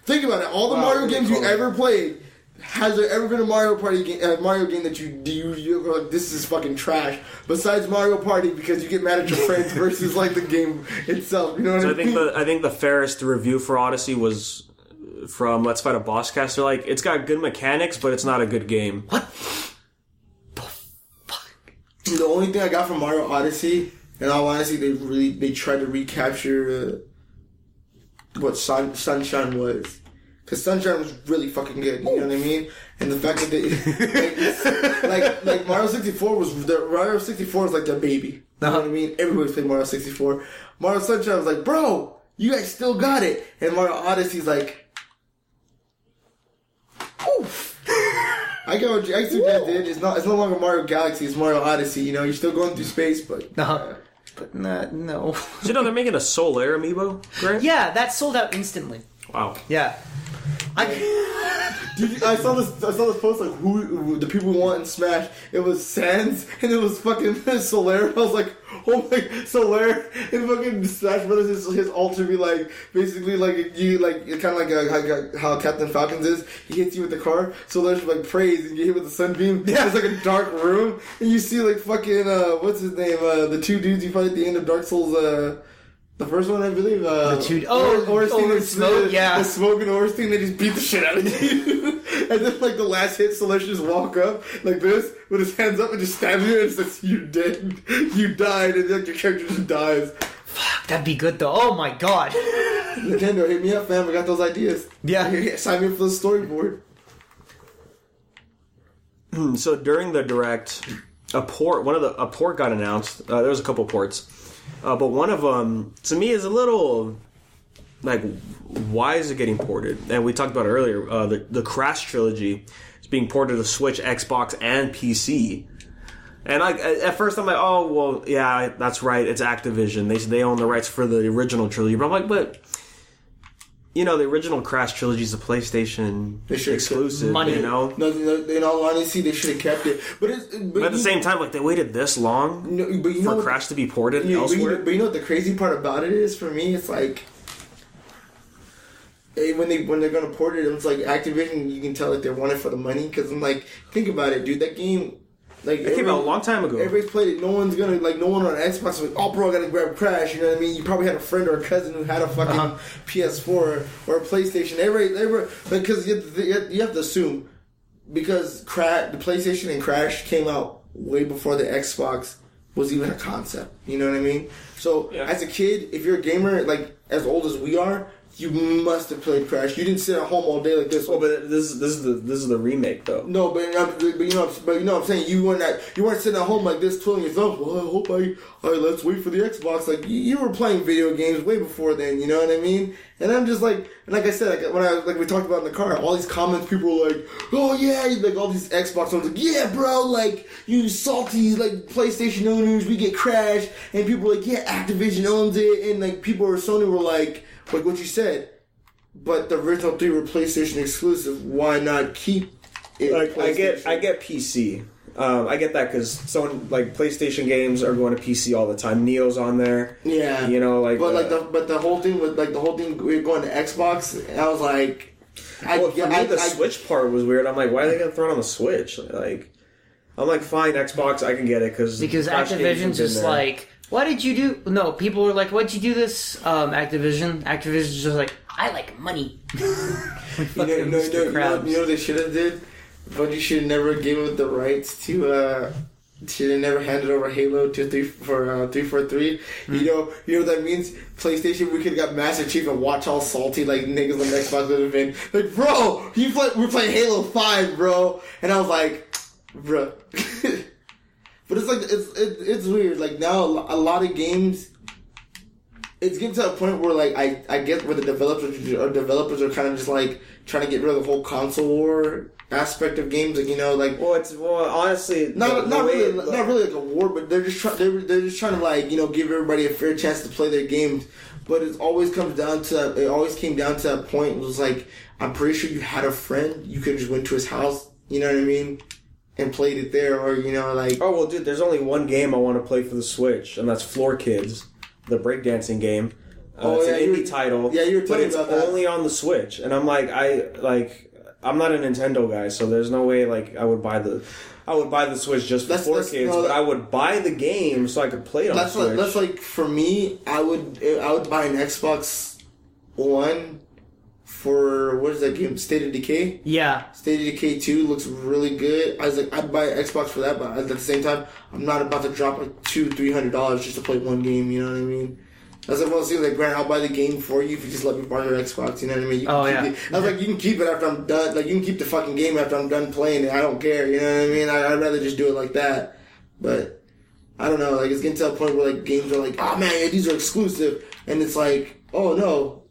think about it. All the Mario games you ever played. Has there ever been a Mario game that you're like, this is fucking trash? Besides Mario Party, because you get mad at your friends versus like the game itself. You know what I mean? I think the fairest review for Odyssey was from Let's Fight a Boss Cast. They're like, it's got good mechanics, but it's not a good game. What the fuck? Dude, the only thing I got from Mario Odyssey, in all honesty, they tried to recapture what Sunshine was. Because Sunshine was really fucking good, you know what I mean? And the fact that they... like Mario 64 was... Mario 64 was like their baby. You know what I mean? Everybody's played Mario 64. Mario Sunshine was like, bro, you guys still got it. And Mario Odyssey's like... Oof. I get what you guys did. It's no longer Mario Galaxy, it's Mario Odyssey, you know? You're still going through space, but... But no. So, you know, they're making a Solar amiibo, right? Yeah, that sold out instantly. Wow. Yeah. Dude, I saw this post like who the people who want in Smash. It was Sans and it was fucking Solaire. I was like, oh my, Solaire in fucking Smash Brothers. His ult would be like basically like you like kind of like how Captain Falcons is. He hits you with the car. Solaire like praise and you hit with the sunbeam. Yeah, it's like a dark room and you see like fucking what's his name? The two dudes you fight at the end of Dark Souls. The first one, I believe. The Smoke, yeah. The Smoke and Orstein, they just beat the shit out of you. And then, like, the last hit, Celeste just walk up, like this, with his hands up and just stabs you and says, you're dead. You died. And, like, your character just dies. Fuck, that'd be good, though. Oh, my God. Nintendo, hit me up, fam. I got those ideas. Yeah. Sign me up for the storyboard. So, during the Direct, a port got announced. There was a couple ports. But one of them, to me, is a little, like, why is it getting ported? And we talked about it earlier. The Crash trilogy is being ported to Switch, Xbox, and PC. And at first I'm like, oh, well, yeah, that's right. It's Activision. They own the rights for the original trilogy. But I'm like, but, you know, the original Crash trilogy is a PlayStation exclusive, money. You know? No, in all honesty, they should have kept it. But at the same time, like, they waited this long for Crash to be ported elsewhere. But you know what the crazy part about it is, for me? It's like, when they're going to port it, it's like Activision, you can tell that they want it for the money. Because I'm like, think about it, dude. That game... Like, it came out a long time ago. Everybody's played it. No one on Xbox is like, oh, bro, I gotta grab Crash. You know what I mean? You probably had a friend or a cousin who had a fucking PS4 or a PlayStation. Everybody, because you have to assume, because the PlayStation and Crash came out way before the Xbox was even a concept. You know what I mean? So, as a kid, if you're a gamer, like, as old as we are, you must have played Crash. You didn't sit at home all day like this. Oh, but this is the remake though. No, but you know what I'm saying. You weren't sitting at home like this, twiddling your thumbs. Well, I hope let's wait for the Xbox. Like you were playing video games way before then. You know what I mean? And I'm just like I said, like we talked about in the car, all these comments, people were like, oh yeah, like all these Xbox owners, like, yeah, bro, like you salty like PlayStation owners, we get Crash, and people were like, yeah, Activision owns it, and like people or Sony were like what you said, but the original 3 were PlayStation exclusive. Why not keep it? Like I get PC. I get that because PlayStation games are going to PC all the time. Neo's on there. Yeah, you know, like. But the whole thing we're going to Xbox. And I was like, the Switch part was weird. I'm like, why are they gonna throw it on the Switch? Like, I'm like, fine, Xbox, I can get it because Activision's just like. Why did you do... No, people were like, why'd you do this, Activision? Activision's just like, I like money. You know what they should have did? But you should have never given it the rights to... should have never handed over Halo to 343. Mm-hmm. You know what that means? PlayStation, we could have got Master Chief and watch all salty like niggas on Xbox would have been. Like, bro, we're playing Halo 5, bro. And I was like, bro... But it's like it's weird. Like now, a lot of games, it's getting to a point where like I get where the developers are kind of just like trying to get rid of the whole console war aspect of games, like honestly, not really like a war, but they're just trying to like give everybody a fair chance to play their games. But it always came down to that point. It was like, I'm pretty sure you had a friend, you could just went to his house, you know what I mean, and played it there, or like. Oh well, dude, there's only one game I want to play for the Switch, and that's Floor Kids, the breakdancing game. It's an indie title. Yeah, you were telling me about that. But it's only on the Switch, and I'm like, I'm not a Nintendo guy, so there's no way like I would buy the Switch just for Floor Kids, but I would buy the game so I could play it on the Switch. That's like, for me, I would buy an Xbox One for, what is that game? State of Decay? Yeah. State of Decay 2 looks really good. I was like, I'd buy an Xbox for that, but at the same time, I'm not about to drop like $200-$300 just to play one game, you know what I mean? That's like one of those things like, Grant, I'll buy the game for you if you just let me borrow your Xbox, you know what I mean? You can keep it. I was like, you can keep it after I'm done. Like, you can keep the fucking game after I'm done playing it. I don't care, you know what I mean? I'd rather just do it like that. But, I don't know, like, it's getting to a point where, like, games are like, oh, man, yeah, these are exclusive. And it's like, oh, no,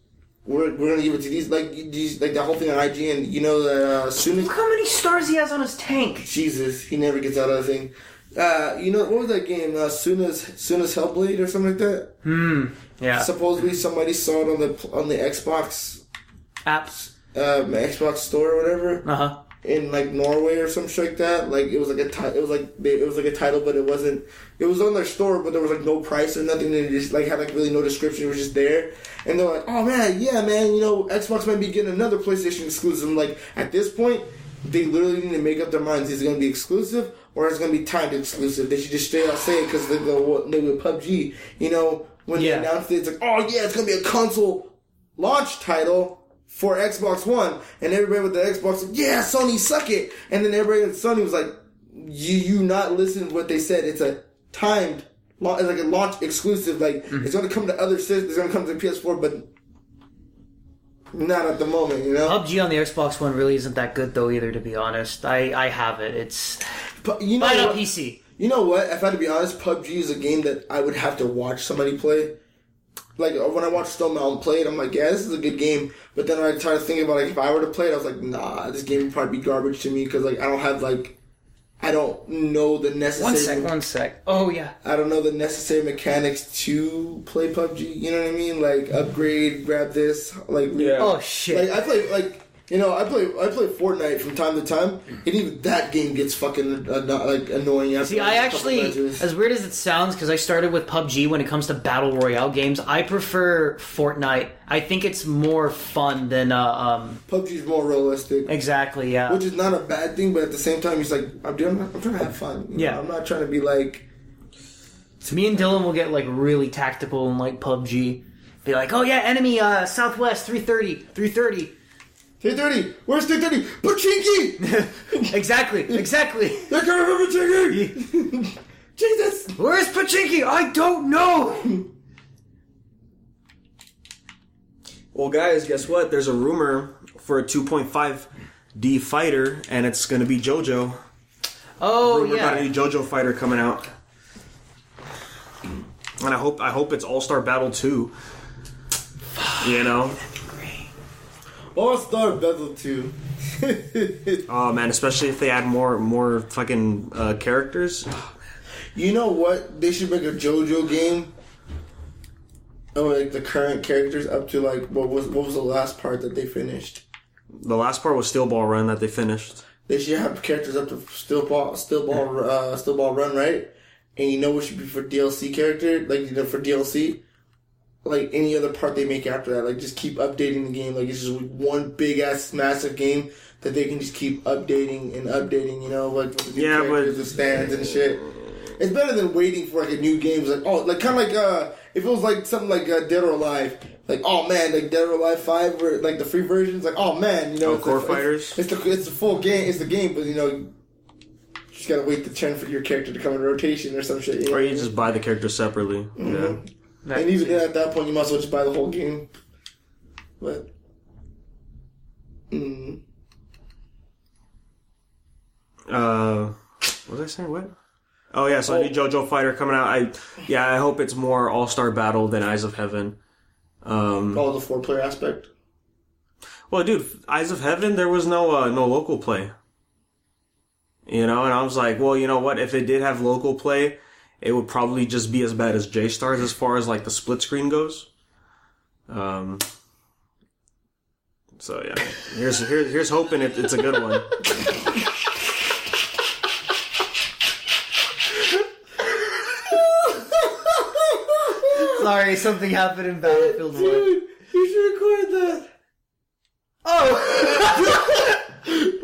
we're going to give it to these, like, that whole thing on IGN, that as soon as... Look how many stars he has on his tank. Jesus, he never gets out of the thing. What was that game? Soon as Hellblade or something like that? Yeah. Supposedly somebody saw it on the Xbox apps, Xbox store or whatever. In like Norway or some shit like that. Like it was like a title, but it wasn't. It was on their store, but there was like no price or nothing. They just like had like really no description. It was just there, and they're like, "Oh man, yeah, man, Xbox might be getting another PlayStation exclusive." I'm like, at this point, they literally need to make up their minds. Is it going to be exclusive or is it going to be timed exclusive? They should just straight out say it, because they with PUBG, when they announced it, it's like, oh yeah, it's going to be a console launch title for Xbox One, and everybody with the Xbox, yeah, Sony, suck it. And then everybody with Sony was like, you not listen to what they said. It's a timed, it's like a launch exclusive. Like, it's going to come to other systems, it's going to come to PS4, but not at the moment, PUBG on the Xbox One really isn't that good, though, either, to be honest. I have it. It's... But buy it on PC. You know what? If I had to be honest, PUBG is a game that I would have to watch somebody play. Like, when I watched Stone Mountain play it, I'm like, yeah, this is a good game. But then I started thinking about, like, if I were to play it, I was like, nah, this game would probably be garbage to me, because, like, I don't know the necessary... One sec. Oh, yeah. I don't know the necessary mechanics to play PUBG. You know what I mean? Like, upgrade, grab this. Like, yeah. Oh, shit. Like, I play Fortnite from time to time, and even that game gets fucking annoying after. See, I actually, as weird as it sounds, because I started with PUBG when it comes to Battle Royale games, I prefer Fortnite. I think it's more fun than... PUBG's more realistic. Exactly, yeah. Which is not a bad thing, but at the same time, he's like, I'm trying to have fun. Yeah. I'm not trying to be like... So me and Dylan will get, like, really tactical in, like, PUBG. Be like, oh yeah, enemy, southwest, 330. 330! Where's 330? Pachinki! Exactly. They're coming for Pachinki! Jesus! Where's Pachinki? I don't know! Well, guys, guess what? There's a rumor for a 2.5D fighter, and it's going to be JoJo. Oh, rumor about a new JoJo fighter coming out. And I hope it's All-Star Battle 2. All-Star Battle 2. Oh man, especially if they add more fucking characters. You know what? They should make a JoJo game of like the current characters up to like what was the last part that they finished? The last part was Steel Ball Run that they finished. They should have characters up to Steel Ball Run, right? And you know what should be for DLC character, like for DLC. Like any other part they make after that, like just keep updating the game. Like it's just one big ass massive game that they can just keep updating and updating. Like with the new characters and stands and shit. It's better than waiting for like a new game. It's like kind of like if it was like something like Dead or Alive. Like oh man, like Dead or Alive 5, where like the free versions. Like oh man, it's Core Fighters. It's the full game. It's the game, but you just gotta wait the turn for your character to come in rotation or some shit. Or you just buy the character separately. Mm-hmm. Yeah. And even then, at that point, you might as well just buy the whole game. But, what was I saying? What? Oh yeah, so a new JoJo fighter coming out. I hope it's more All-Star Battle than Eyes of Heaven. The 4-player aspect. Well, dude, Eyes of Heaven, there was no local play. You know, and I was like, well, you know what? If it did have local play, it would probably just be as bad as J-Stars as far as like the split screen goes. So yeah, here's hoping it's a good one. Sorry, something happened in Battlefield 1. Dude, you should record that. Oh!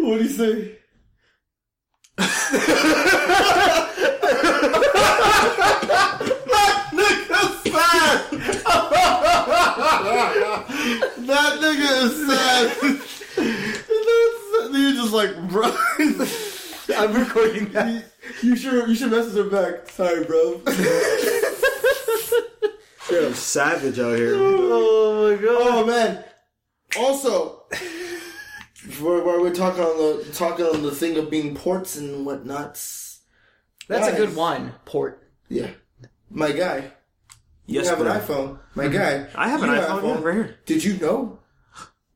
What'd he say? That nigga's sad! That nigga is sad! You're just like, bro. I'm recording that. You should message him back. Sorry, bro. Shit, I'm savage out here. Oh my god. Oh man. Also, while we're talking on the thing of being ports and whatnots. That's guys, a good one. Port. Yeah. My guy. Yes, you have bro. an iPhone. My guy. I have an iPhone. Yeah, right here. Did you know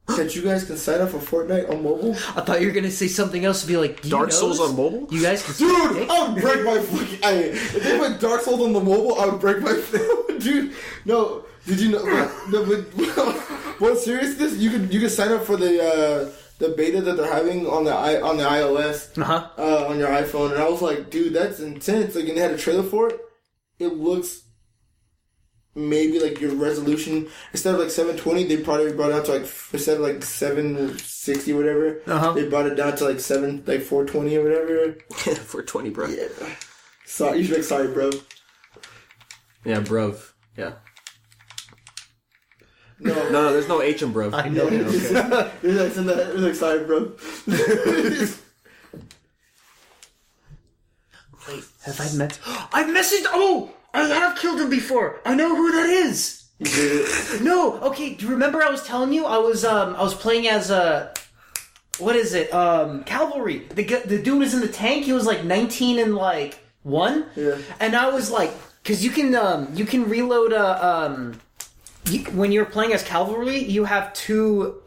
that you guys can sign up for Fortnite on mobile? I thought you were gonna say something else to be like, Dark Souls on mobile? You guys can Dude, I would break my fucking... if they put Dark Souls on the mobile, I would break my phone. Dude, no. Did you know... What seriousness? You can sign up for the beta that they're having on the iOS on your iPhone, and I was like, dude, that's intense. Like, and they had a trailer for it. It looks maybe like your resolution instead of like 720, they probably brought it down to like instead of like 760 or whatever. They brought it down to like 420 or whatever. 420, bro. Yeah. Sorry, you should be sorry, bro. Yeah, bruv. Yeah. No, there's no H in bruv. I know. Yeah, okay. It's like sorry, bro. Wait, have I met? I messaged. Oh, I have killed him before. I know who that is. No, okay. Do you remember I was telling you I was playing as what is it? Cavalry. The dude was in the tank. He was like 19 and like 1. Yeah. And I was like, because you can reload when you're playing as cavalry, you have 2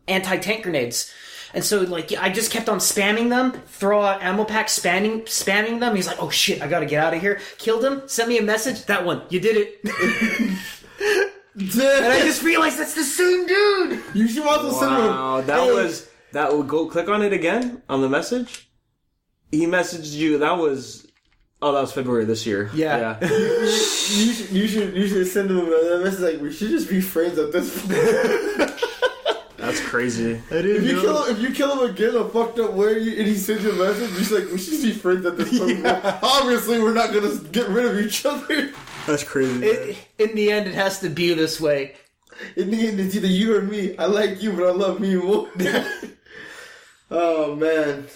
anti-tank grenades. And so, like, I just kept on spamming them, throw out ammo packs, spamming them. He's like, oh shit, I gotta get out of here. Killed him, sent me a message. That one, you did it. And I just realized that's the same dude. You should also send him. Wow, that would go click on it again on the message. He messaged you. That was February this year. Yeah. You should send him a message like, we should just be friends at this point. That's crazy. If you kill him again a fucked up way and he sends you a message, you're just like, we should be friends at this point. Yeah. Obviously, we're not gonna get rid of each other. That's crazy. In the end, it has to be this way. In the end, it's either you or me. I like you, but I love me more. Oh man.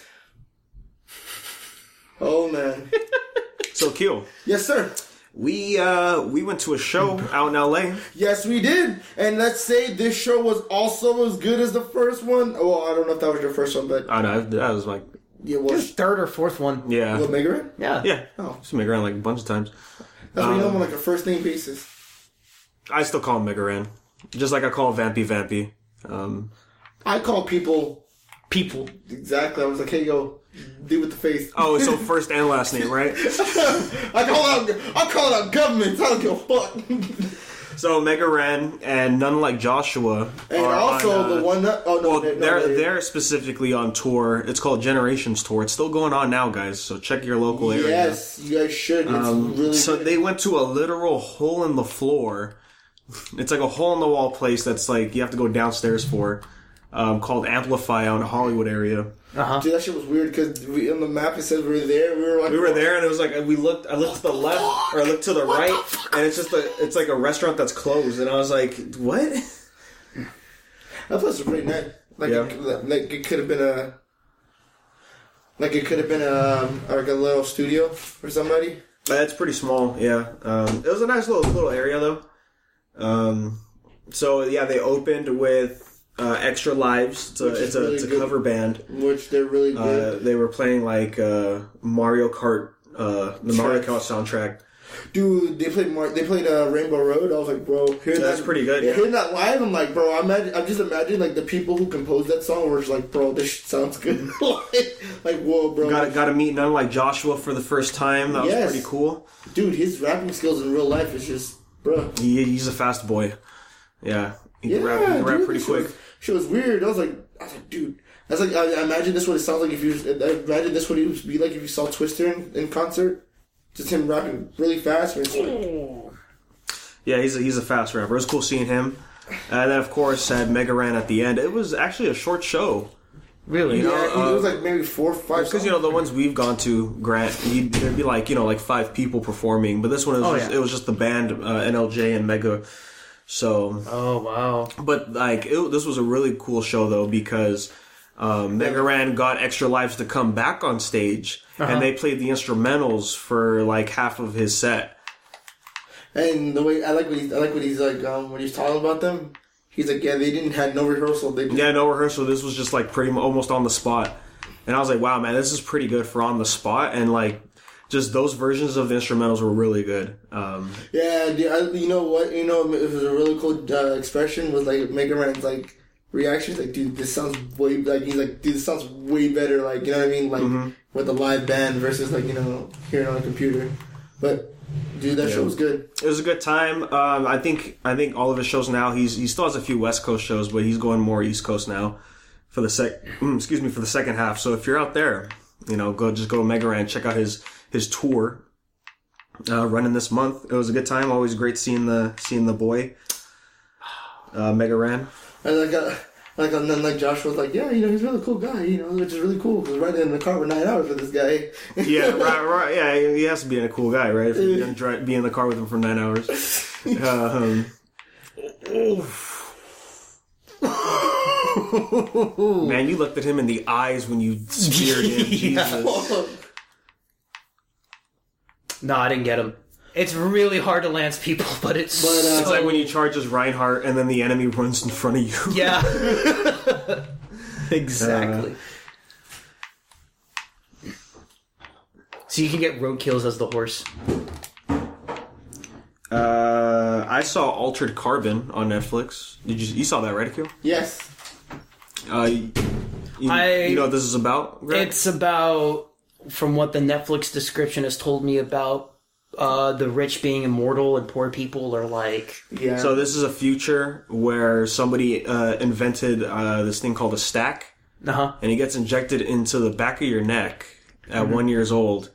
So, Akiel. Yes, sir. We went to a show out in LA. Yes, we did. And let's say this show was also as good as the first one. Well, I don't know if that was your first one, but... Oh, no, that was like... Yeah, well... His 3rd or 4th one. Yeah. What, Mega Man? Yeah. Yeah. Oh. Just Mega Ran like a bunch of times. That's what you know him on like a first name basis. I still call him Mega Ran. Just like I call Vampy. I call people... People. Exactly. I was like, hey, yo... Dude with the face. Oh, so first and last name, right? I call out government. I don't give a fuck. So Mega Ran and None Like Joshua. And also on, the one that... Oh, no. Well, they're specifically on tour. It's called Generations Tour. It's still going on now, guys. So check your local area. Yes, you guys should. It's really So good. they went to a literal hole in the floor. It's like a hole in the wall place that's like you have to go downstairs for. Called Amplify out in the Hollywood area. Dude, that shit was weird because on the map it says we were there. We were there, and it was like I looked to the left or I looked to the right, and it's just it's like a restaurant that's closed, and I was like, what? That place was pretty nice. Like it could have been like a little studio for somebody. It's pretty small, yeah. It was a nice little area though. So yeah, they opened with. Extra Lives. It's a cover band, which they're really good. They were playing like Mario Kart, the Mario Kart soundtrack. Dude, they played Rainbow Road. I was like, bro, that's pretty good. Hearing that live, I'm like, bro, I'm just imagining like the people who composed that song were just like, bro, this shit sounds good. like, whoa, bro. Got to meet none like Joshua for the first time. That was pretty cool. Dude, his rapping skills in real life is just, bro. He's a fast boy. Yeah, he can rap pretty quick. Shit was weird. I was like, dude. That's like, I imagine this what it sounds like if you. I imagine this what it would be like if you saw Twister in concert. Just him rapping really fast. Yeah, he's a fast rapper. It was cool seeing him. And then, of course, had Mega Ran at the end. It was actually a short show. Really? It was like maybe 4 or 5 because, the ones we've gone to, Grant, there'd be like, like 5 people performing. But this one, it was just the band, NLJ and Mega. So. Oh, wow. But, this was a really cool show, though, because Mega Ran got Extra Lives to come back on stage. And they played the instrumentals for like half of his set. And the way I like what he's like when he's talking about them, he's like, yeah, they didn't have no rehearsal. No rehearsal. This was just like pretty almost on the spot. And I was like, wow, man, this is pretty good for on the spot. And like, just those versions of the instrumentals were really good. Yeah, you know what? It was a really cool expression was like Mega Ran's like reactions. Like, dude, this sounds way like he's like, dude, this sounds way better. Like, you know what I mean? Like. With a live band versus hearing on a computer, but dude, that show was good. It was a good time. I think all of his shows now. He still has a few West Coast shows, but he's going more East Coast now for the second half. So if you're out there, go to Mega Ran, check out his tour running this month. It was a good time. Always great seeing the boy Mega Ran. And then Josh was like, yeah, he's a really cool guy, which is really cool because riding in the car for 9 hours with this guy. Yeah, right. Yeah, he has to be a cool guy, right? If you're going to be in the car with him for 9 hours. Man, you looked at him in the eyes when you speared him. Jesus. No, I didn't get him. It's really hard to lance people, but it's it's like when you charge as Reinhardt and then the enemy runs in front of you. Yeah. Exactly. So you can get roadkills as the horse. I saw Altered Carbon on Netflix. You saw that, right, Akiel? Yes. You know what this is about, Greg? It's about, from what the Netflix description has told me about, the rich being immortal and poor people are like... Yeah. So this is a future where somebody invented this thing called a stack. Uh-huh. And it gets injected into the back of your neck at 1 year old.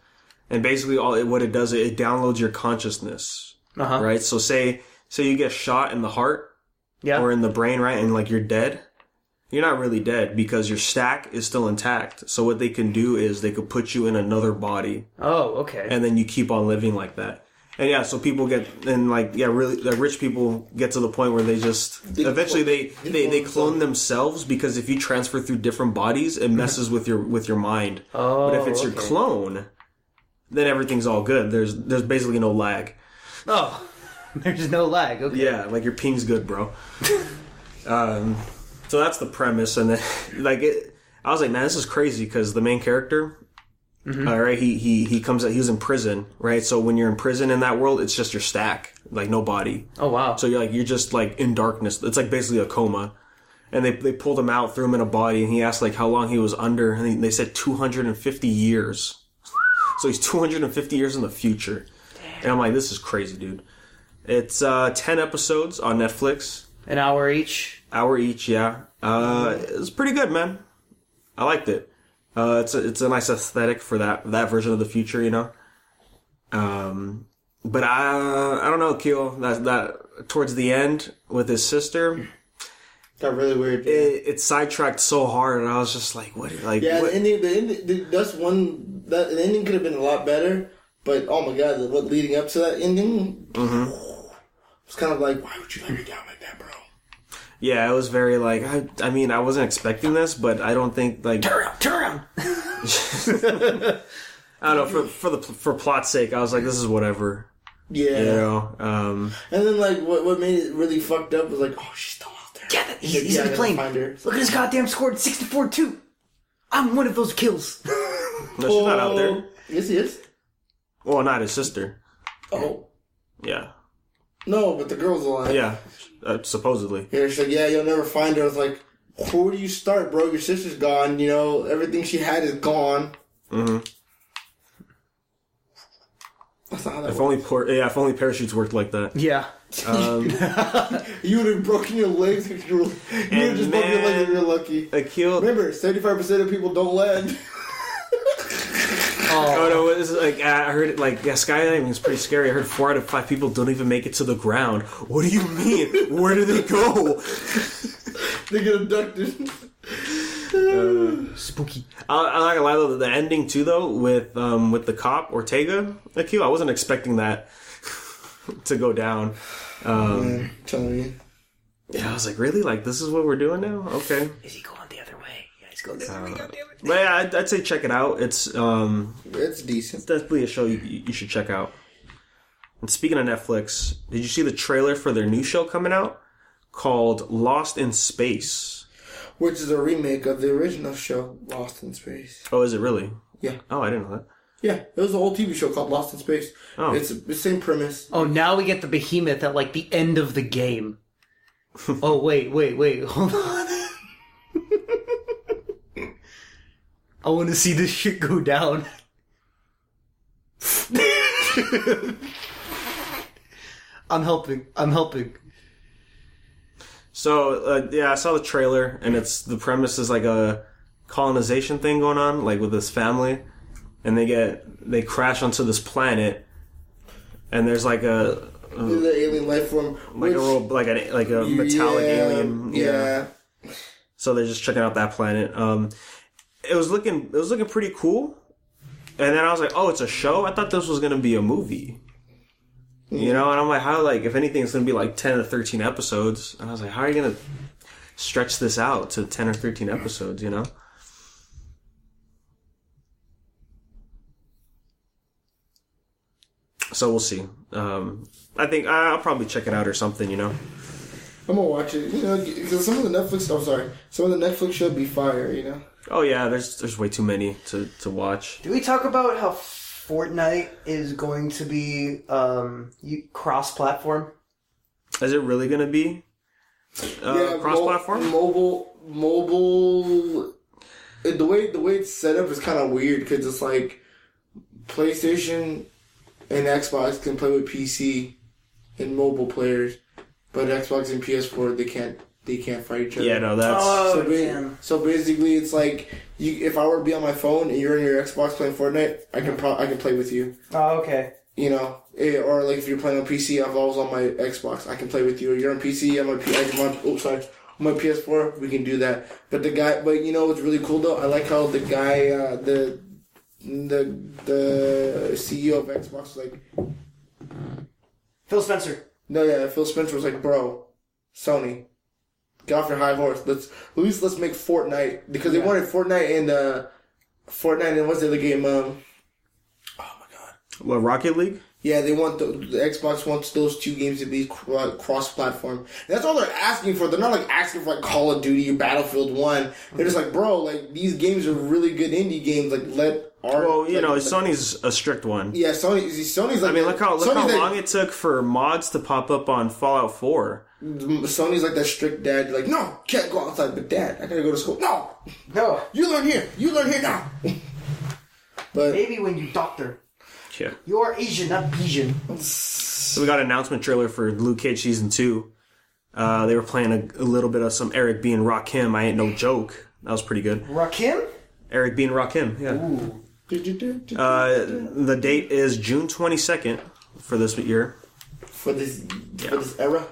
And basically what it does, it downloads your consciousness. Uh-huh. Right? So say you get shot in the heart or in the brain, right? And like you're dead. You're not really dead because your stack is still intact. So what they can do is they could put you in another body. Oh, okay. And then you keep on living like that. And yeah, so people really, the rich people get to the point where they clone themselves because if you transfer through different bodies, it messes with your mind. Oh, but if it's your clone, then everything's all good. There's basically no lag. Oh, there's no lag. Okay. Yeah, like your ping's good, bro. So that's the premise, and then I was like, man, this is crazy because the main character, all right, he comes out, he was in prison, right? So when you're in prison in that world, it's just your stack, like no body. Oh wow! So you're just like in darkness. It's like basically a coma, and they pulled him out, threw him in a body, and he asked like how long he was under, and they said 250 years. So he's 250 years in the future, and I'm like, this is crazy, dude. It's 10 episodes on Netflix. An hour each. Yeah. It's pretty good, man. I liked it. It's a nice aesthetic for that version of the future, But I don't know, Akiel. That towards the end with his sister got really weird. Yeah. It sidetracked so hard, and I was just like, what? Like, yeah, what? The ending. That's one. That the ending could have been a lot better. But oh my god, what leading up to that ending? It's kind of like, why would you let me down like that, bro? Yeah, it was very like, I mean, I wasn't expecting this, but I don't think like... Turn around! I don't know, for plot's sake, I was like, this is whatever. Yeah. And then like, what made it really fucked up was like, oh, she's still out there. Yeah, he's in the plane. Look at his goddamn score, 64-2. I'm one of those kills. No, she's not out there. Yes, he is. Well, not his sister. Oh. Yeah. No, but the girl's alive. Yeah. Supposedly. Yeah, she's like, yeah, you'll never find her. I was like, where do you start, bro? Your sister's gone. You know, everything she had is gone. Mm-hmm. That's not how that If works. only parachutes worked like that. Yeah. You would have broken your legs if you would have just broken your legs if you're lucky. Akiel. Remember, 75% of people don't land. Oh no! It was like I heard it. Like skydiving is pretty scary. I heard 4 out of 5 people don't even make it to the ground. What do you mean? Where do they go? They get abducted. Spooky. I'm not gonna lie though. The ending too, though, with the cop Ortega, Akiel, I wasn't expecting that to go down. Man, telling me. Yeah, I was like, really? Like this is what we're doing now? Okay. Is he going the other way? Yeah, he's going the other way. Goddamn it. But yeah, I'd say check it out. It's decent. definitely a show you should check out. And speaking of Netflix, did you see the trailer for their new show coming out called Lost in Space? Which is a remake of the original show, Lost in Space. Oh, is it really? Yeah. Oh, I didn't know that. Yeah, it was an old TV show called Lost in Space. Oh. It's the same premise. Oh, now we get the behemoth at like the end of the game. Oh, wait. Hold on. I want to see this shit go down. I'm helping. So, yeah, I saw the trailer, and the premise is like a colonization thing going on, like with this family, and they crash onto this planet, and there's like the alien life form, like a metallic alien. Yeah. So they're just checking out that planet. It was looking pretty cool, and then I was like, oh, it's a show? I thought this was gonna be a movie. You know, and I'm like, how, like, if anything, it's going to be like 10 or 13 episodes. And I was like, how are you going to stretch this out to 10 or 13 episodes, you know? So we'll see. I think I'll probably check it out or something, you know? I'm going to watch it, you know, because some of the Netflix should be fire, you know? Oh, yeah, there's way too many to watch. Do we talk about how Fortnite is going to be cross-platform? Is it really going to be cross-platform? Mobile. The way it's set up is kind of weird because it's like PlayStation and Xbox can play with PC and mobile players, but Xbox and PS4 they can't fight each other. Yeah, no, that's... So basically, it's like if I were to be on my phone and you're on your Xbox playing Fortnite, I can play with you. Oh, okay. You know, or like if you're playing on PC, if I was on my Xbox, I can play with you. Or you're on PC, I'm on my PS4, we can do that. But you know what's really cool though? I like how the guy, the CEO of Xbox was like, Phil Spencer. No, yeah, Phil Spencer was like, bro, Sony, get off your high horse. Let's make Fortnite because they wanted Fortnite and what's the other game? Oh my god. What, Rocket League? Yeah, they want the Xbox wants those two games to be cross-platform. That's all they're asking for. They're not like asking for like Call of Duty or Battlefield 1. They're just like, bro, like these games are really good indie games. Like Sony's a strict one. Yeah, Sony's like. I mean, look how long it took for mods to pop up on Fallout 4. Sony's like that strict dad. Like, no, can't go outside. But dad, I gotta go to school. No, you learn here. You learn here now. But maybe when you doctor. Yeah. You're Asian, not Bijan. So we got an announcement trailer for Luke Cage Season 2. They were playing a little bit of some Eric B. and Rakim. I ain't no joke. That was pretty good. Rakim? Eric B. and Rakim, yeah. Ooh. The date is June 22nd for this year. For this era?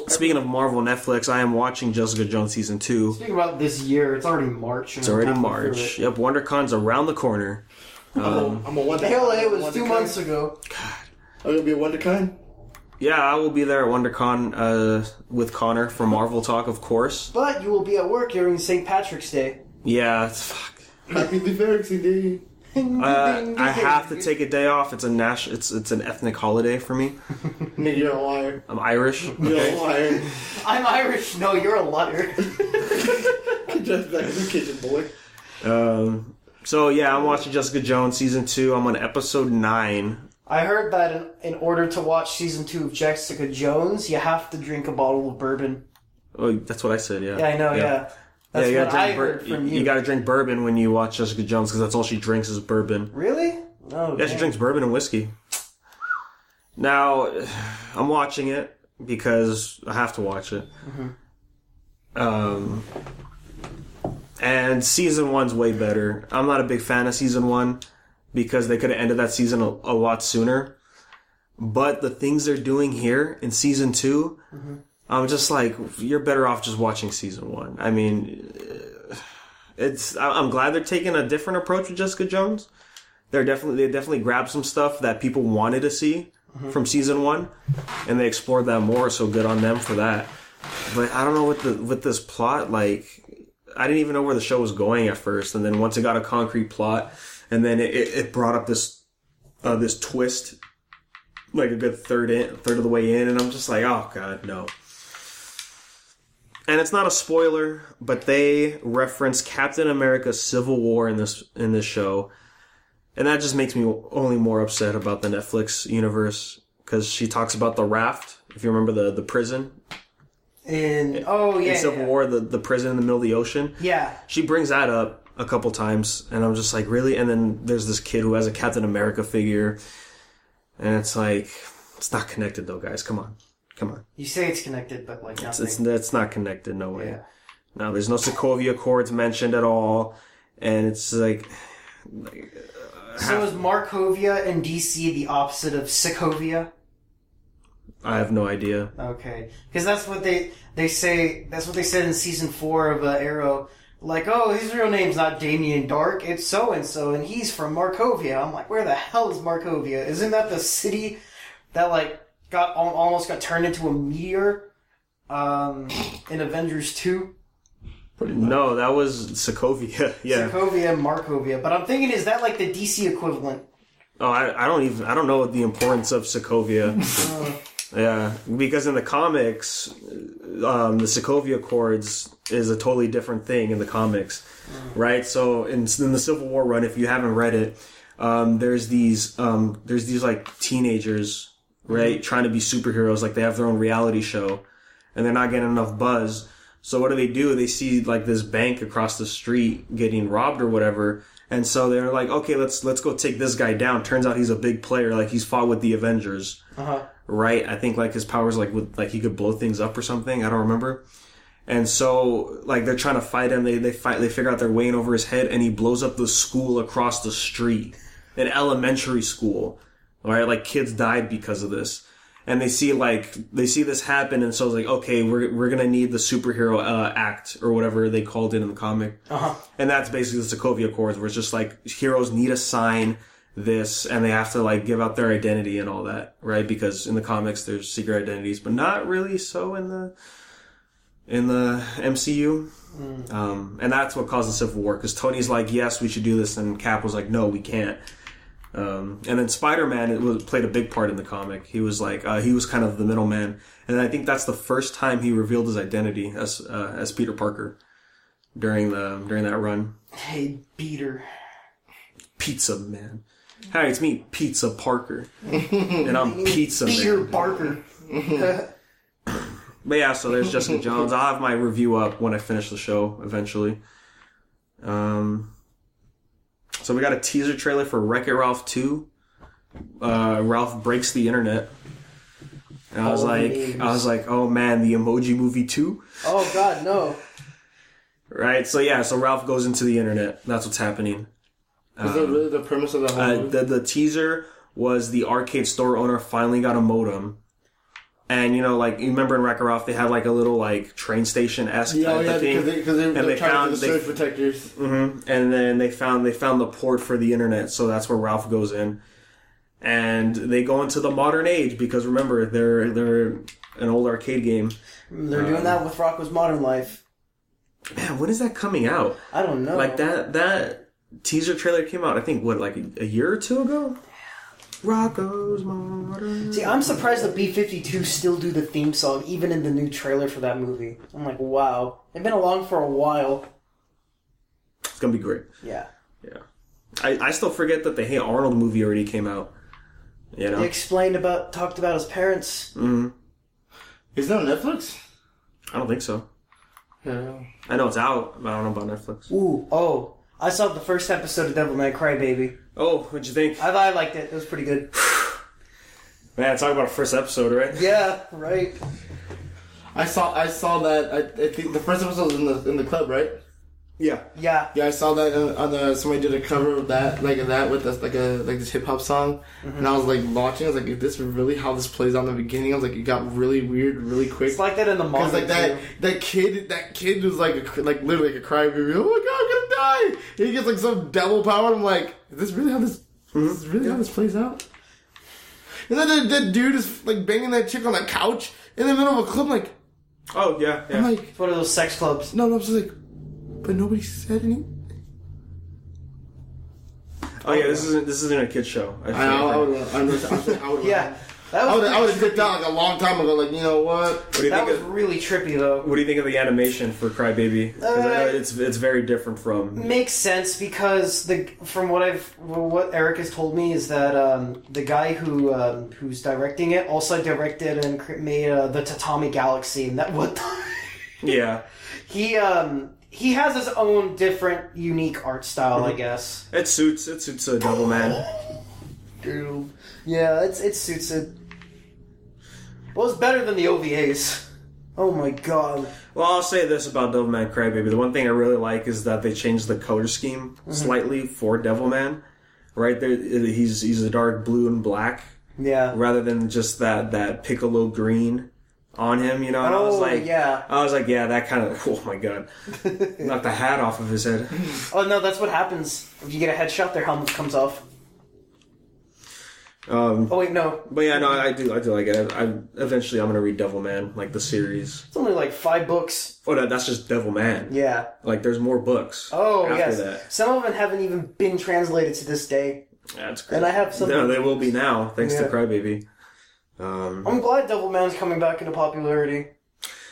Speaking of Marvel Netflix, I am watching Jessica Jones Season 2. Speaking about this year, it's already March. It's already March. Yep, WonderCon's around the corner. I'm a Wonder. Hell, it was 2 months ago. God. Are you gonna be at WonderCon? Yeah, I will be there at WonderCon with Connor for Marvel Talk, of course. But you will be at work during St. Patrick's Day. Yeah, fuck. Happy Patrick's Day. I have to take a day off. It's an ethnic holiday for me. Nigga, you're a liar. I'm Irish. You're a liar. I'm Irish. No, you're a liar. Just back in the kitchen, boy. So yeah, I'm watching Jessica Jones Season 2. I'm on episode 9. I heard that in order to watch season 2 of Jessica Jones, you have to drink a bottle of bourbon. Oh, that's what I said. Yeah. Yeah, I know. Yeah. That's you what I heard from you. You got to drink bourbon when you watch Jessica Jones because that's all she drinks is bourbon. Really? Oh, yeah, she drinks bourbon and whiskey. Now, I'm watching it because I have to watch it. Mm-hmm. And season 1's way better. I'm not a big fan of season 1 because they could have ended that season a lot sooner. But the things they're doing here in season 2, I'm just like, you're better off just watching season 1. I mean, I'm glad they're taking a different approach with Jessica Jones. They definitely grabbed some stuff that people wanted to see from season 1, and they explored that more. So good on them for that. But I don't know with this plot. Like, I didn't even know where the show was going at first, and then once it got a concrete plot, and then it brought up this twist, like a good third of the way in, and I'm just like, oh god, no. And it's not a spoiler, but they reference Captain America: Civil War in this show. And that just makes me only more upset about the Netflix universe, because she talks about the raft, if you remember the prison. In Civil War, the prison in the middle of the ocean. Yeah. She brings that up a couple times, and I'm just like, really? And then there's this kid who has a Captain America figure, and it's like, it's not connected though, guys. Come on. You say it's connected, but like nothing. It's not connected, no way. Yeah. No, there's no Sokovia Accords mentioned at all, and it's like so is Markovia in DC the opposite of Sokovia? I have no idea. Okay, because that's what they say. That's what they said in season 4 of Arrow. Like, oh, his real name's not Damien Dark. It's so and so, and he's from Markovia. I'm like, where the hell is Markovia? Isn't that the city that like almost got turned into a meteor in Avengers 2? No, that was Sokovia. Yeah, Sokovia and Markovia. But I'm thinking, is that like the DC equivalent? Oh, I don't know the importance of Sokovia. Yeah, because in the comics, the Sokovia Accords is a totally different thing in the comics, right? So in the Civil War run, if you haven't read it, there's these like teenagers, right, trying to be superheroes. Like they have their own reality show, and they're not getting enough buzz. So what do? They see like this bank across the street getting robbed or whatever. And so they're like, okay, let's go take this guy down. Turns out he's a big player. Like he's fought with the Avengers, right? I think like his powers like he could blow things up or something. I don't remember. And so like they're trying to fight him. They figure out they're way in over his head, and he blows up the school across the street, an elementary school. All right, like kids died because of this. And they see this happen, and so it's like, okay, we're gonna need the superhero act or whatever they called it in the comic, and that's basically the Sokovia Accords, where it's just like heroes need to sign this, and they have to like give out their identity and all that, right? Because in the comics there's secret identities, but not really so in the MCU, and that's what caused the Civil War. Because Tony's like, yes, we should do this, and Cap was like, no, we can't. And then Spider-Man played a big part in the comic. He was like he was kind of the middleman, and I think that's the first time he revealed his identity as Peter Parker during that run. Hey, Peter. Pizza Man. Hi, it's me, Pizza Parker, and I'm Pizza Man. Peter Parker. But yeah, so there's Jessica Jones. I'll have my review up when I finish the show eventually. So we got a teaser trailer for Wreck-It Ralph 2. Ralph breaks the internet. And I was like, oh man, the Emoji Movie 2? Oh god, no. Right, so Ralph goes into the internet. That's what's happening. Is that really the premise of the whole movie? The teaser was the arcade store owner finally got a modem. And, you know, like, you remember in Wreck-It Ralph, they had, like, a little, like, train station-esque type of thing. Because they found the surge protectors. Mm-hmm. And then they found the port for the internet, so that's where Ralph goes in. And they go into the modern age, because remember, they're an old arcade game. They're doing that with Rocco's Modern Life. Man, when is that coming out? I don't know. Like, that teaser trailer came out, I think, like, a year or two ago? Rocco's Modern. See, I'm surprised the B-52 still do the theme song, even in the new trailer for that movie. I'm like, wow. They've been along for a while. It's gonna be great. Yeah. Yeah. I still forget that the Hey Arnold movie already came out. You know? He talked about his parents. Mm-hmm. Is that on Netflix? I don't think so. Yeah. I know it's out, but I don't know about Netflix. I saw the first episode of Devilman Crybaby. Oh, what'd you think? I liked it. It was pretty good. Man, talk about a first episode, right? Yeah, right. I saw that. I think the first episode was in the club, right? Yeah. Yeah. Yeah, I saw that on the somebody did a cover of that with this like this hip hop song, and I was like watching. I was like, is this really how this plays out in the beginning? I was like, it got really weird, really quick. It's like that in the manga. Because like that kid was like literally like a crybaby. Oh my god, I'm gonna die! And he gets like some devil power. I'm like, is this really how this? Is this really how this plays out? And then that dude is like banging that chick on that couch in the middle of a club. Like, oh yeah. I'm like, it's one of those sex clubs. no, I'm just like. But nobody said anything. Oh yeah, this isn't a kid's show. I would. Yeah, I would have dipped out like a long time ago. Like, you know what? That was really trippy though. What do you think of the animation for Crybaby? Because I know it's very different from. Makes sense because from what Eric has told me is that the guy who's directing it also directed and made the Tatami Galaxy, and that Yeah. He has his own different, unique art style, I guess. It suits a Devilman. Dude. Yeah, it suits it. Well, it's better than the OVAs. Oh my god. Well, I'll say this about Devilman Crybaby. The one thing I really like is that they changed the color scheme slightly for Devilman. Right there, he's a dark blue and black. Yeah. Rather than just that piccolo green on him, you know. And I was like, yeah, that kind of. Oh my god, knocked the hat off of his head. Oh no, that's what happens if you get a headshot. Their helmet comes off. Oh wait, no. But yeah, no, I do like it. Eventually I'm gonna read Devilman, like the series. It's only like 5 books. Oh, that's just Devilman. Yeah. Like there's more books. Oh after yes. That. Some of them haven't even been translated to this day. That's great. And I have some. No, they will be now, thanks to Crybaby. I'm glad Devilman's coming back into popularity.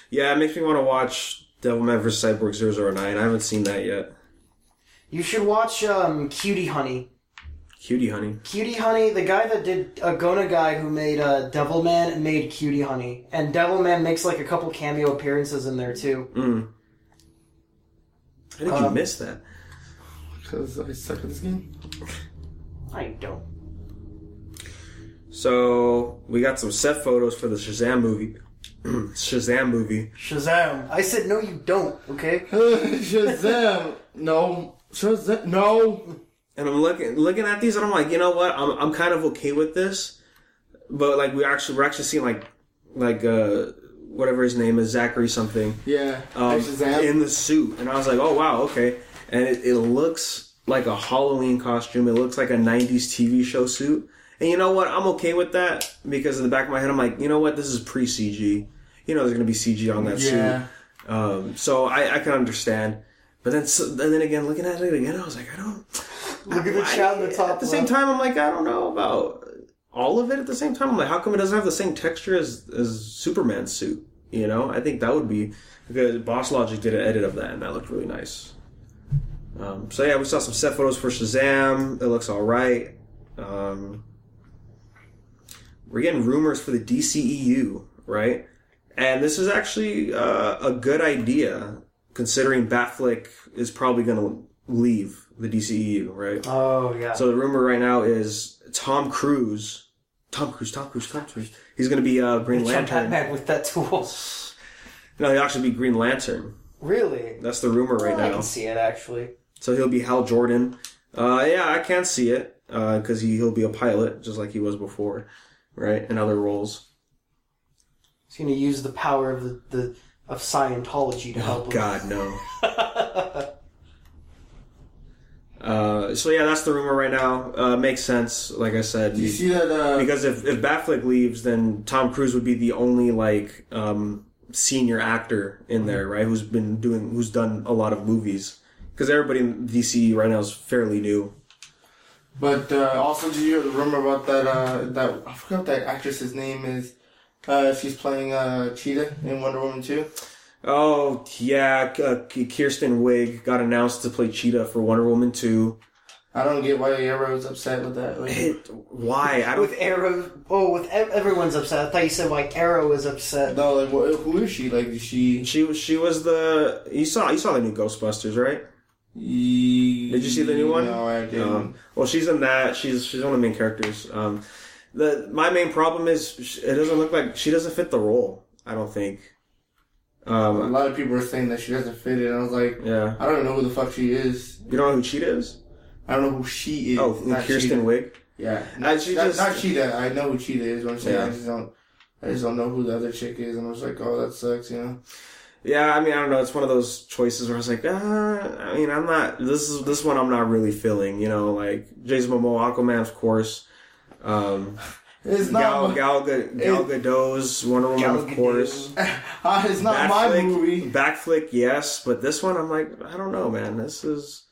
Yeah, it makes me want to watch Devilman vs. Cyborg 009. I haven't seen that yet. You should watch Cutie Honey. Cutie Honey. Cutie Honey, the guy that did Gona guy who made Devilman made Cutie Honey. And Devilman makes like a couple cameo appearances in there too. How did you miss that? Because I suck at this game. I don't. So, we got some set photos for the Shazam movie. Shazam. I said no you don't, okay? Shazam. No. Shazam. No. And I'm looking at these and I'm like, you know what? I'm kind of okay with this. But like we're actually seeing like whatever his name is, Zachary something. Yeah. In the suit. And I was like, oh wow, okay. And it looks like a Halloween costume. It looks like a 90s TV show suit. And you know what? I'm okay with that because in the back of my head, I'm like, you know what? This is pre-CG. You know, there's going to be CG on that suit. So I can understand. But then again, looking at it again, I was like, I don't. Look at the chat in the top. At the same time, I'm like, I don't know about all of it. At the same time, I'm like, how come it doesn't have the same texture as Superman's suit? You know, I think that would be because Boss Logic did an edit of that, and that looked really nice. So yeah, we saw some set photos for Shazam. It looks all right. We're getting rumors for the DCEU, right? And this is actually a good idea, considering Batfleck is probably going to leave the DCEU, right? Oh, yeah. So the rumor right now is Tom Cruise. He's going to be Green Lantern. Batman with that tool. No, he'll actually be Green Lantern. Really? That's the rumor right now. I can see it, actually. So he'll be Hal Jordan. Yeah, I can see it, because he'll be a pilot, just like he was before, right? In other roles. He's going to use the power of of Scientology to help him. God, no. So yeah, that's the rumor right now. Makes sense, like I said. Do you see that? Because if Batfleck leaves, then Tom Cruise would be the only senior actor in there, right? Who's done a lot of movies. Because everybody in DC right now is fairly new. But also, did you hear the rumor about that I forgot what that actress's name is. She's playing Cheetah in Wonder Woman 2. Oh, yeah. Kirsten Wiig got announced to play Cheetah for Wonder Woman 2. I don't get why Arrow's upset with that. Why? I don't. With Arrow, everyone's upset. I thought you said like Arrow was upset. No, like who is she? Like she? She was the. You saw the new Ghostbusters, right? Did you see the new one? No, I didn't. Well, she's in that. She's one of the main characters. My main problem is it doesn't look like she doesn't fit the role. I don't think. A lot of people are saying that she doesn't fit it. And I was like, yeah, I don't even know who the fuck she is. You don't know who Cheetah is? I don't know who she is. Oh, Kirsten Wiig. Yeah, not Cheetah. I know who Cheetah is. What I'm saying, Yeah. I just don't know who the other chick is, and I was like, oh, that sucks, you know. Yeah, I mean, I don't know. It's one of those choices where I was like, I mean, I'm not. This one I'm not really feeling. You know, like Jason Momoa, Aquaman, of course. It's not Gal Gadot's Wonder Woman, of course. It's not my movie. Backflick, yes, but this one I'm like, I don't know, man. This is.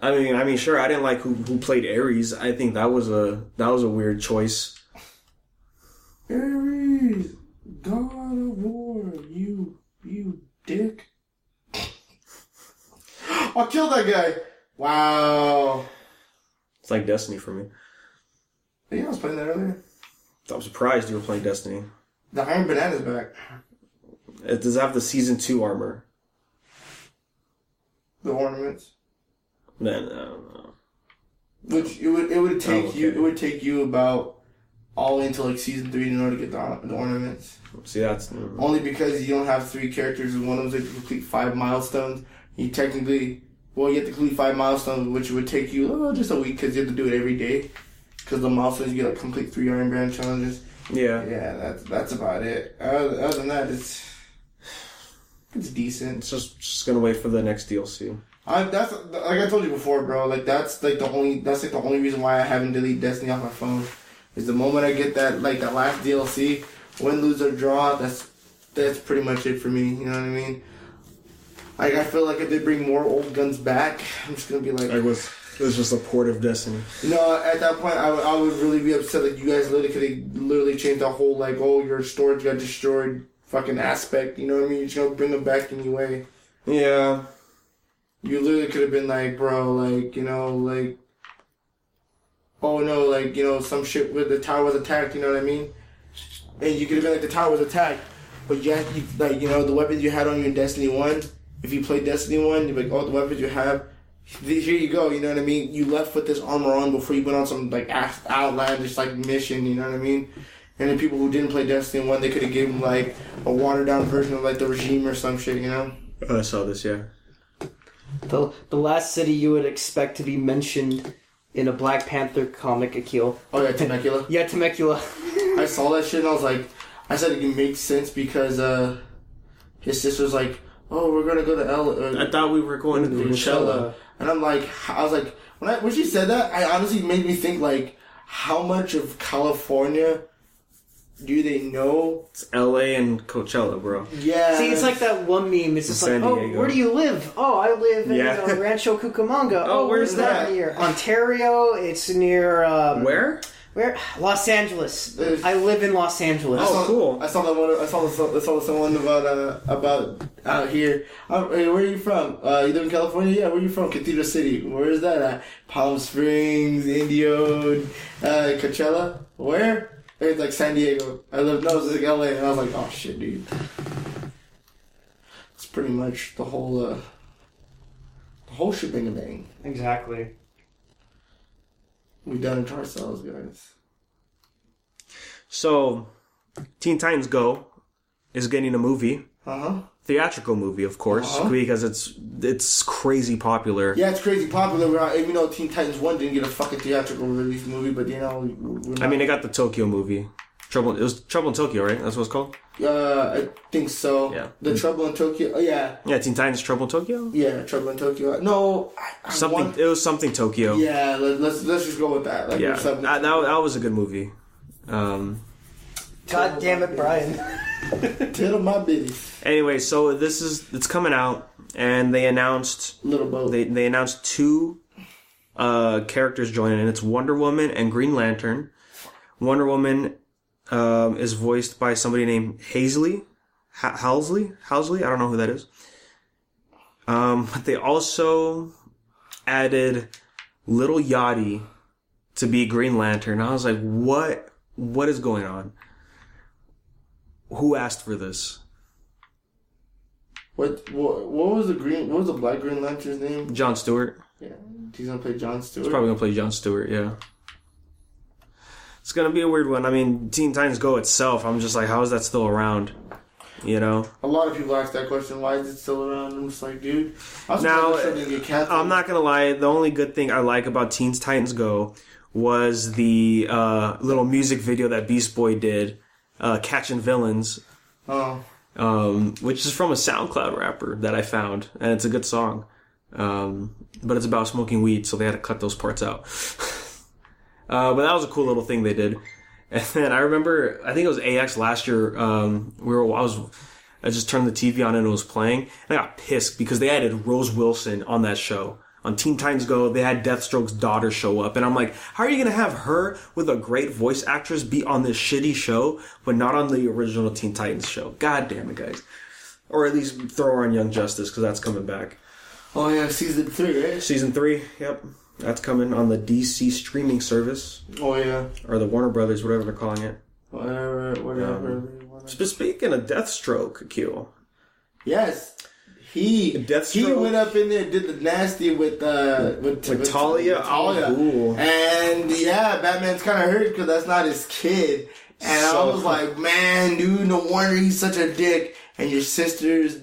I mean, sure. I didn't like who played Ares. I think that was a weird choice. Ares, God of War, you dick. I'll kill that guy. Wow. It's like Destiny for me. Yeah, I was playing that earlier. I'm surprised you were playing Destiny. The Iron Banana's back. It does have the Season 2 armor. The ornaments. Then, I don't know. Which it would take you about all into like Season 3 in order to get the ornaments. See, that's... Only because you don't have 3 characters and one of them is to complete 5 milestones. You have to complete 5 milestones, which would take you just a week because you have to do it every day. Because the milestones, you get like complete 3 Iron Band challenges. Yeah. Yeah, that's about it. Other than that, it's decent. It's just gonna wait for the next DLC. That's like I told you before, bro. Like that's the only reason why I haven't deleted Destiny off my phone. Is the moment I get that last DLC, win, lose or draw. That's pretty much it for me. You know what I mean? Like I feel like if they bring more old guns back, I'm just gonna be like. It was just a port of Destiny. No, at that point, I would really be upset. Like, you guys literally changed the whole, like, your storage got destroyed fucking aspect. You know what I mean? You're just gonna bring them back anyway. Yeah. You literally could have been like, bro, like, you know, like, oh no, like, you know, some shit where the tower was attacked, you know what I mean? And you could have been like, the tower was attacked, but like, you know, the weapons you had on you in Destiny 1, if you played Destiny 1, you're like, oh, the weapons you have, here you go, you know what I mean? You left with this armor on before you went on some, like, outlandish, like, mission, you know what I mean? And then people who didn't play Destiny 1, they could have given, like, a watered-down version of, like, the regime or some shit, you know? I saw this, yeah. The last city you would expect to be mentioned in a Black Panther comic, Akiel. Oh, yeah, Temecula? Yeah, Temecula. I saw that shit and I was like, I said it makes sense because, his sister's like, oh, we're gonna go to I thought we were going to Coachella. And I'm like, I was like, when she said that, I honestly made me think, like, how much of California do they know? It's LA and Coachella, bro. Yeah. See, it's like that one meme. It's just like, San Diego. where do you live? Oh, I live in Rancho Cucamonga. Oh, where's that? Near Ontario. It's near... Where? Where? Los Angeles. I live in Los Angeles. Oh, cool. I saw that one. I saw someone about out here. Hey, where are you from? You live in California? Yeah. Where are you from? Cathedral City. Where is that at? Palm Springs, Indio, Coachella. Where? It's like San Diego. It's like LA, and I was like, oh shit, dude. It's pretty much the whole shebang bang. Exactly. We done it to ourselves, guys. So, Teen Titans Go is getting a movie. Theatrical movie, of course, because it's crazy popular. Yeah, it's crazy popular. Even though Teen Titans 1 didn't get a fucking theatrical release movie, but you know, I mean, they got the Tokyo movie. It was Trouble in Tokyo, right? That's what it's called? I think so. Yeah. The Trouble in Tokyo. Oh, yeah. Yeah, Teen Titans Trouble in Tokyo? Yeah, Trouble in Tokyo. No, It was something Tokyo. Yeah, let's just go with that. Like, yeah, that was a good movie. God damn it, Brian. Tell my bitties. Anyway, so it's coming out, and they announced Little Boat. They announced 2 characters joining, and it's Wonder Woman and Green Lantern. Wonder Woman is voiced by somebody named Halsey. I don't know who that is. But they also added Little Yachty to be Green Lantern. I was like, what is going on? Who asked for this? What was the Black Green Lantern's name? Jon Stewart. Yeah, he's gonna play Jon Stewart. He's probably gonna play Jon Stewart. Yeah, it's gonna be a weird one. I mean, Teen Titans Go itself, I'm just like, how is that still around? You know, a lot of people ask that question. Why is it still around? I'm just like, dude. Now, I'm not gonna lie. The only good thing I like about Teen Titans Go was the little music video that Beast Boy did, Catching Villains. Oh. Which is from a SoundCloud rapper that I found, and it's a good song. But it's about smoking weed, so they had to cut those parts out. But that was a cool little thing they did. And then I remember, I think it was AX last year. I just turned the TV on and it was playing, and I got pissed because they added Rose Wilson on that show. On Teen Titans Go, they had Deathstroke's daughter show up, and I'm like, how are you gonna have her with a great voice actress be on this shitty show, but not on the original Teen Titans show? God damn it, guys. Or at least throw her on Young Justice, because that's coming back. Oh yeah, season 3, right? Season 3, yep. That's coming on the DC streaming service. Oh yeah. Or the Warner Brothers, whatever they're calling it. Whatever. Speaking of Deathstroke, Akiel. Yes. He went up in there, did the nasty with Talia. Oh, and yeah, Batman's kind of hurt because that's not his kid. And so, I was like, man, dude, no wonder he's such a dick. And your sister's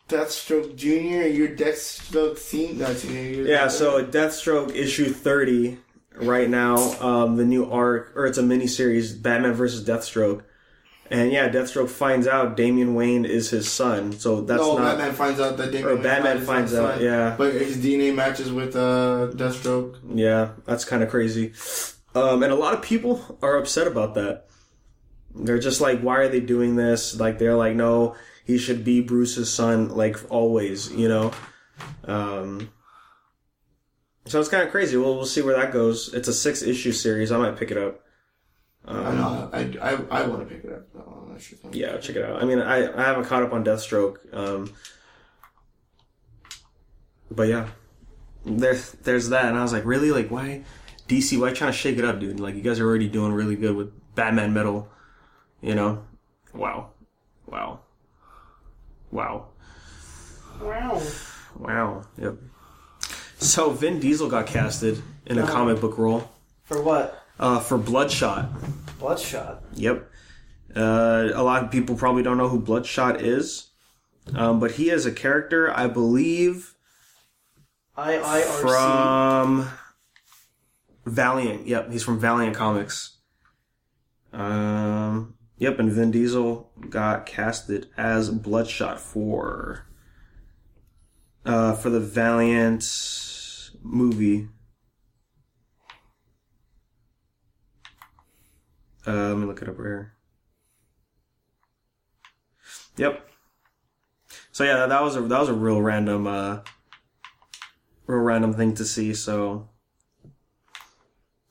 Deathstroke Jr. and your Deathstroke Senior. Yeah, so Deathstroke issue 30 right now, the new arc, or it's a miniseries, Batman versus Deathstroke. And yeah, Deathstroke finds out Damian Wayne is his son. So that's Batman finds out that Damian Wayne finds out, son, yeah. But his DNA matches with Deathstroke. Yeah, that's kind of crazy. And a lot of people are upset about that. They're just like, why are they doing this? Like, they're like, no, he should be Bruce's son, like, always, you know? So it's kind of crazy. We'll see where that goes. It's a 6-issue series. I might pick it up. I know. I want to pick it up. Yeah, check it out. I mean, I haven't caught up on Deathstroke. But yeah, there's that. And I was like, really? Like, why? DC, why trying to shake it up, dude? Like, you guys are already doing really good with Batman Metal. You know? Wow. Yep. So, Vin Diesel got casted in a comic book role. For what? For Bloodshot. Bloodshot? Yep. A lot of people probably don't know who Bloodshot is. But he is a character, I believe, IIRC. from Valiant. Yep, he's from Valiant Comics. Yep, and Vin Diesel got casted as Bloodshot for the Valiant movie. Let me look it up right here. Yep. So yeah, that was a real random thing to see. So,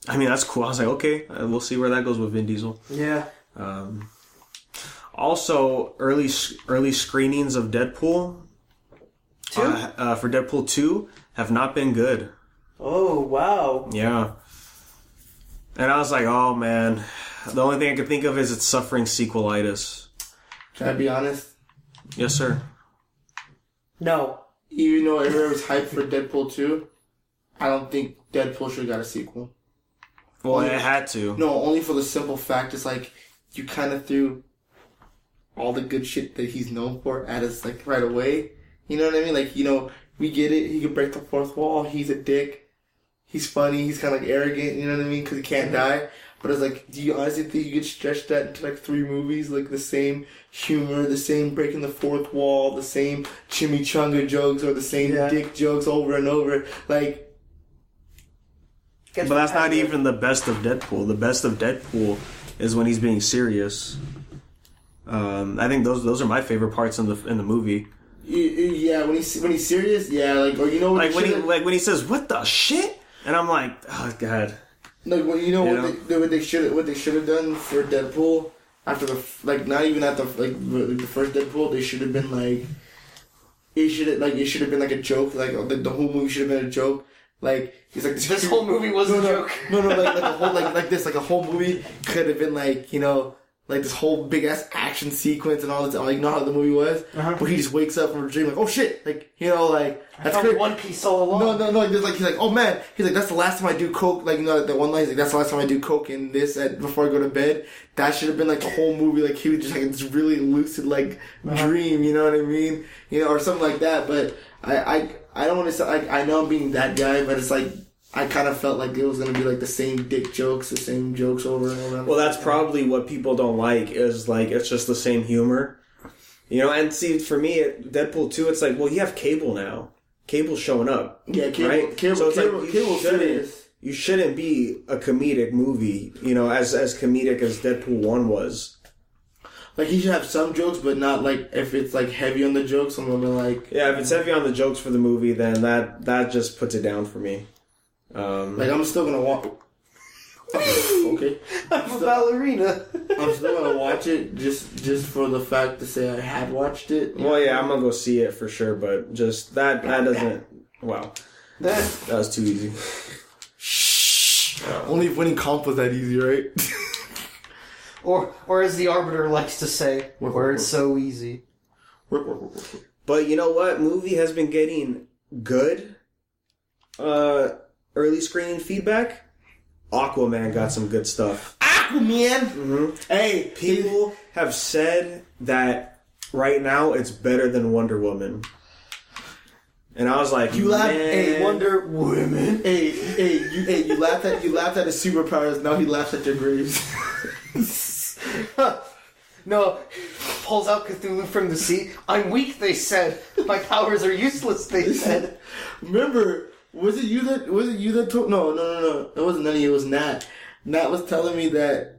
I mean, that's cool. I was like, okay, we'll see where that goes with Vin Diesel. Yeah. Also, early screenings of Deadpool 2? For Deadpool 2 have not been good. Oh, wow. Yeah. And I was like, oh man, the only thing I could think of is it's suffering sequelitis. Can I be honest? Yes, sir. No. Even though everyone was hyped for Deadpool 2, I don't think Deadpool should have got a sequel. Well, it had to. No, only for the simple fact it's like, you kind of threw all the good shit that he's known for at us, like, right away. You know what I mean? Like, you know, we get it. He can break the fourth wall. He's a dick. He's funny. He's kind of, like, arrogant. You know what I mean? Because he can't die. But it's like, do you honestly think you could stretch that into, like, 3 movies? Like, the same humor, the same breaking the fourth wall, the same chimichanga jokes, or the same dick jokes over and over. Like... But that's not even the best of Deadpool. The best of Deadpool is when he's being serious. I think those are my favorite parts in the movie. Yeah, when he's serious, yeah, like, or you know what, like when he says what the shit, and I'm like, oh god. Like, well, what they should have done for Deadpool after not even at the first Deadpool, they should have been like, it should have been like a joke, like the whole movie should have been a joke. Like he's like This whole movie was a joke. No, like a whole movie could have been like, you know, like this whole big ass action sequence and all this. Like, you know how the movie was, but he just wakes up from a dream like, oh shit, like, you know, like that's crazy. One Piece all along. No. Like, he's like, oh man, he's like, that's the last time I do coke. Like, you know, that one line, he's like, that's the last time I do coke in this before I go to bed. That should have been like the whole movie. Like he was just like this really lucid like dream. You know what I mean? You know, or something like that. But I don't want to say like I know I'm being that guy, but it's like. I kind of felt like it was going to be like the same dick jokes, the same jokes over and over. Well, that's probably what people don't like is like it's just the same humor. You know, and see, for me, Deadpool 2, it's like, well, you have Cable now. Cable's showing up. Yeah, Cable. Right? Cable, so it's Cable, like, Cable you shouldn't be a comedic movie, you know, as comedic as Deadpool 1 was. Like, he should have some jokes, but not like, if it's like heavy on the jokes, I'm going to like... Yeah, if it's heavy on the jokes for the movie, then that just puts it down for me. Like, I'm still gonna watch. Okay, I'm a ballerina. I'm still gonna watch it just for the fact to say I had watched it. Well, yeah, I'm gonna go see it for sure, but just that doesn't. Wow, that was too easy. Shh. Only if winning comp was that easy, right? or as the arbiter likes to say, where it's so easy. But you know what? Movie has been getting good. Early screening feedback. Aquaman got some good stuff. Aquaman? Mm-hmm. Hey, people have said that right now it's better than Wonder Woman. And I was like, you laughed, hey, Wonder Woman. You laughed at his superpowers, now he laughs at your graves. No, pulls out Cthulhu from the sea. I'm weak, they said. My powers are useless, they said. Remember, was it you that told? No. It wasn't none of you. It was Nat. Nat was telling me that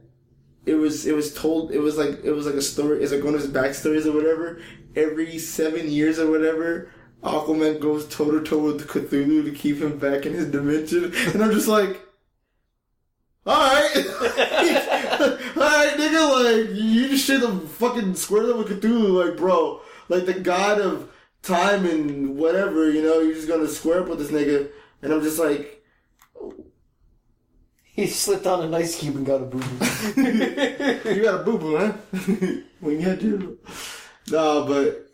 it was like a story. It's like one of his backstories or whatever. Every 7 years or whatever, Aquaman goes toe to toe with Cthulhu to keep him back in his dimension. And I'm just like, alright, nigga, like you just shit the fucking squared up with Cthulhu, like bro, like the god of time and whatever, you know, you're just gonna square up with this nigga, and I'm just like, he slipped on an ice cube and got a boo boo. You got a boo boo, huh? When you had to. No, but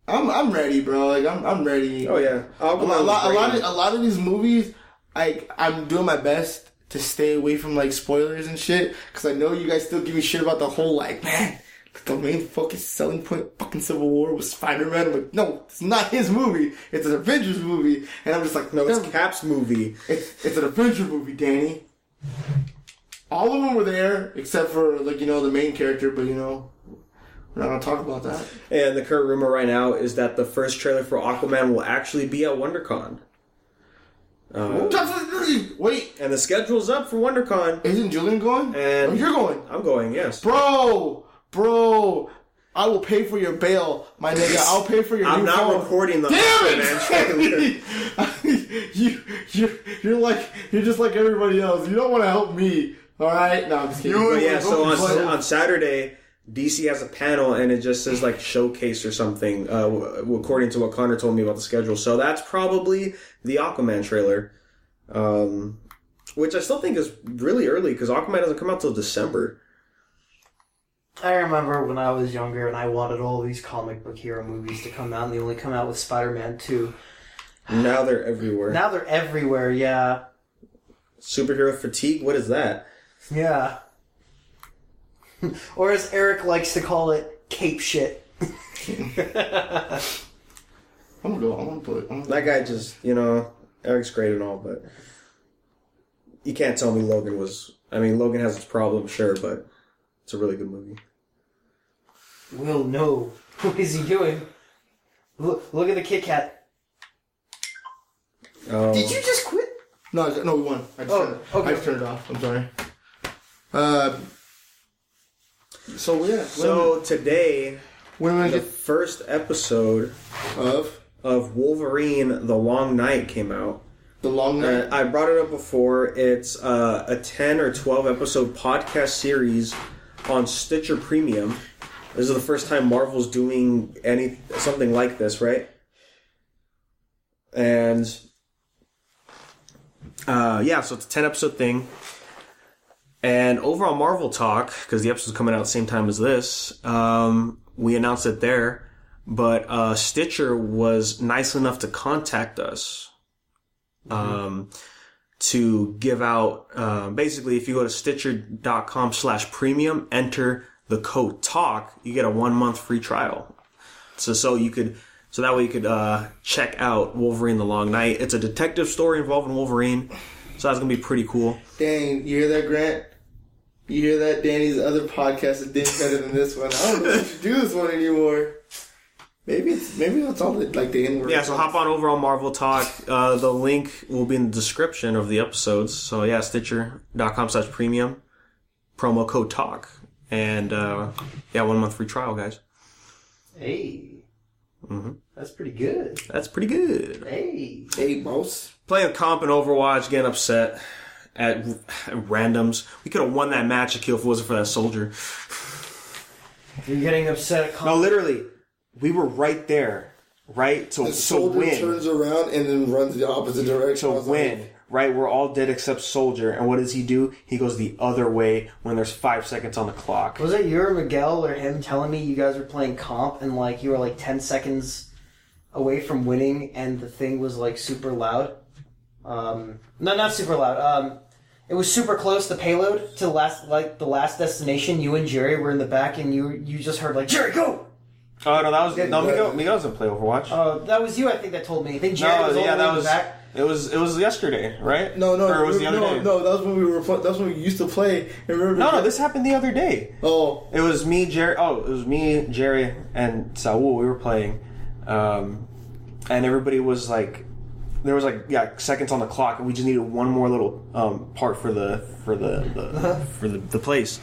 I'm ready, bro. Like I'm ready. Oh yeah, a lot of these movies, I'm doing my best to stay away from like spoilers and shit, because I know you guys still give me shit about the whole like, man, the main focus selling point fucking Civil War was Spider-Man. I'm like, no, it's not his movie. It's an Avengers movie. And I'm just like, no, it's Cap's movie. It's an Avenger movie, Danny. All of them were there, except for, like, you know, the main character, but, you know, we're not going to talk about that. And the current rumor right now is that the first trailer for Aquaman will actually be at WonderCon. Wait. And the schedule's up for WonderCon. Isn't Julian going? And you're going? I'm going, yes. Bro, I will pay for your bail, my nigga. I'll pay for your I'm new not phone. recording the Damn it! You're just like everybody else. You don't want to help me. Alright? No, I'm just kidding. But yeah, so on Saturday, DC has a panel and it just says like showcase or something, according to what Connor told me about the schedule. So that's probably the Aquaman trailer. Which I still think is really early because Aquaman doesn't come out till December. I remember when I was younger and I wanted all these comic book hero movies to come out, and they only come out with Spider-Man 2. Now they're everywhere. Yeah. Superhero fatigue? What is that? Yeah. Or as Eric likes to call it, cape shit. I'm gonna put it. That guy just, you know, Eric's great and all, but you can't tell me Logan has its problems, sure, but it's a really good movie. Will, no. What is he doing? Look at the Kit Kat. Did you just quit? No, we won. I just turned it off. I'm sorry. So today, the first episode of Wolverine: The Long Night came out. The Long Night. I brought it up before. It's a 10 or 12 episode podcast series on Stitcher Premium. This is the first time Marvel's doing something like this, right? And So it's a 10 episode thing. And over on Marvel Talk, because the episode's coming out at the same time as this, we announced it there. But Stitcher was nice enough to contact us to give out, basically, if you go to stitcher.com/premium, enter the code TALK, you get a 1 month free trial. So that way you could check out Wolverine the Long Night. It's a detective story involving Wolverine, so that's going to be pretty cool. Dang, you hear that, Grant? You hear that? Danny's other podcast is doing better than this one. I don't know if we should do this one anymore. Maybe that's all the N-word. Yeah, so hop on over on Marvel Talk. The link will be in the description of the episodes. So yeah, stitcher.com/premium, promo code TALK. And 1 month free trial, guys. Hey. Mm-hmm. That's pretty good. That's pretty good. Hey, boss. Playing comp and Overwatch, getting upset at randoms. We could have won that match, Akiel, if it wasn't for that soldier. You're getting upset at comp. No, literally. We were right there, right? The soldier turns around and then runs the opposite direction. To win, right? We're all dead except Soldier. And what does he do? He goes the other way when there's 5 seconds on the clock. Was it you or Miguel or him telling me you guys were playing comp and you were 10 seconds away from winning and the thing was super loud? No, not super loud. It was super close, the payload, to the last destination. You and Jerry were in the back and you just heard Jerry, go! Oh, no, that was... Miguel doesn't play Overwatch. Oh, that was you, I think, that told me. I think Jerry was all the way in the back. It was yesterday, right? No. Or it was the other day? No, that was when we were... That's when we used to play. No, this happened the other day. Oh. It was me, Jerry... Oh, it was me, Jerry, and Saul. We were playing. And everybody was there was seconds on the clock, and we just needed one more little part for the place.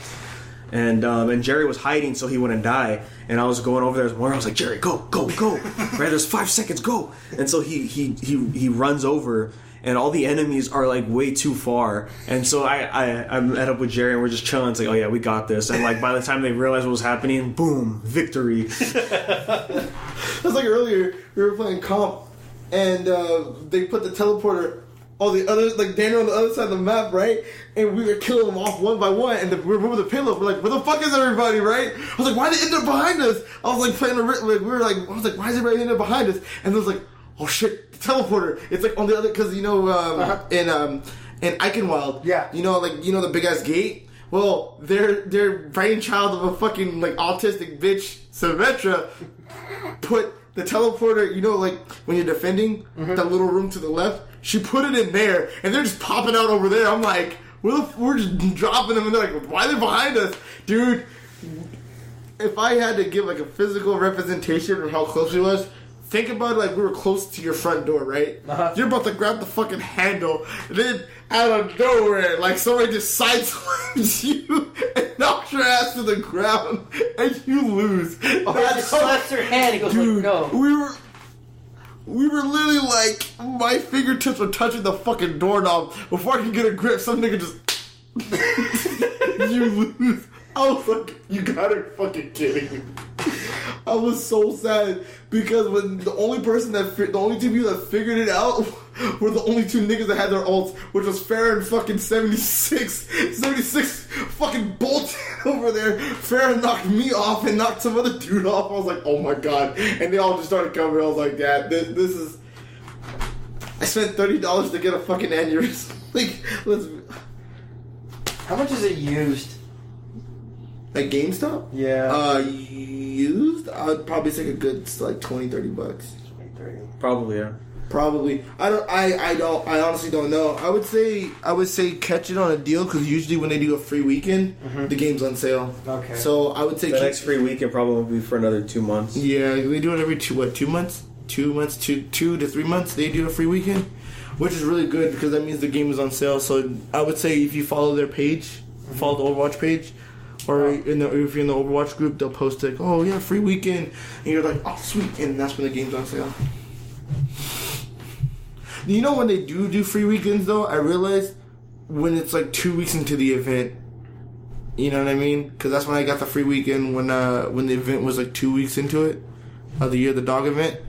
And Jerry was hiding so he wouldn't die. And I was going over there as more. I was like, Jerry, go. Right, there's 5 seconds, go. And so he runs over, and all the enemies are way too far. And so I met up with Jerry, and we're just chilling. It's oh yeah, we got this. And by the time they realized what was happening, boom, victory. That's earlier we were playing comp, and they put the teleporter on the other, Daniel on the other side of the map, right? And we were killing them off one by one, and we remember the payload. We're where the fuck is everybody, right? I was why did they end up behind us? I was playing I was why is everybody end up behind us? And it was oh shit, the teleporter. It's on the other, because in Eichenwald, yeah, the big ass gate. Well, their brainchild of a fucking autistic bitch, Symmetra, put the teleporter, when you're defending, that little room to the left, she put it in there, and they're just popping out over there. I'm we're just dropping them, and they're why are they behind us? Dude, if I had to give a physical representation of how close we was, think about it we were close to your front door, right? Uh-huh. You're about to grab the fucking handle, and then out of nowhere, somebody just sideswipes you and knocks your ass to the ground, and you lose. Oh, I just slaps her hand. He goes, dude, no. We were literally my fingertips were touching the fucking doorknob before I could get a grip. Some nigga just you lose. I was you gotta fucking kidding me. I was so sad because when the only two people that figured it out were the only two niggas that had their ults, which was Farrah and fucking 76 fucking bolted over there. Farrah knocked me off and knocked some other dude off. I was oh my god. And they all just started coming. I was yeah, this is... I spent $30 to get a fucking aneurysm. Let's... How much is it used? At GameStop? Yeah. Used? I'd probably take a good $20-$30. 20-30. Probably, yeah. Probably. I honestly don't know. I would say catch it on a deal, because usually when they do a free weekend, the game's on sale. Okay. So I would say the next free weekend probably will be for another 2 months. Yeah, they do it every 2 months? 2 months, 2 to 3 months. They do a free weekend, which is really good because that means the game is on sale. So I would say if you follow their page, follow the Overwatch page. Or if you're in the Overwatch group, they'll post oh yeah, free weekend, and you're oh sweet, and that's when the game's on sale. When they do free weekends though, I realize when it's 2 weeks into the event. You know what I mean? Because that's when I got the free weekend when the event was 2 weeks into it, of the dog event.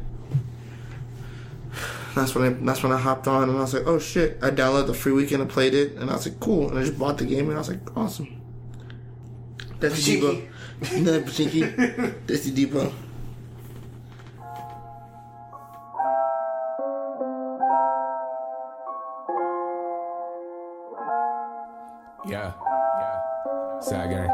That's when I hopped on, and I was like, oh shit. I downloaded the free weekend and played it, and I was like, cool. And I just bought the game, and I was like, awesome. That's the Depot. No, Pachinki. That's the Depot. Yeah. Side gang.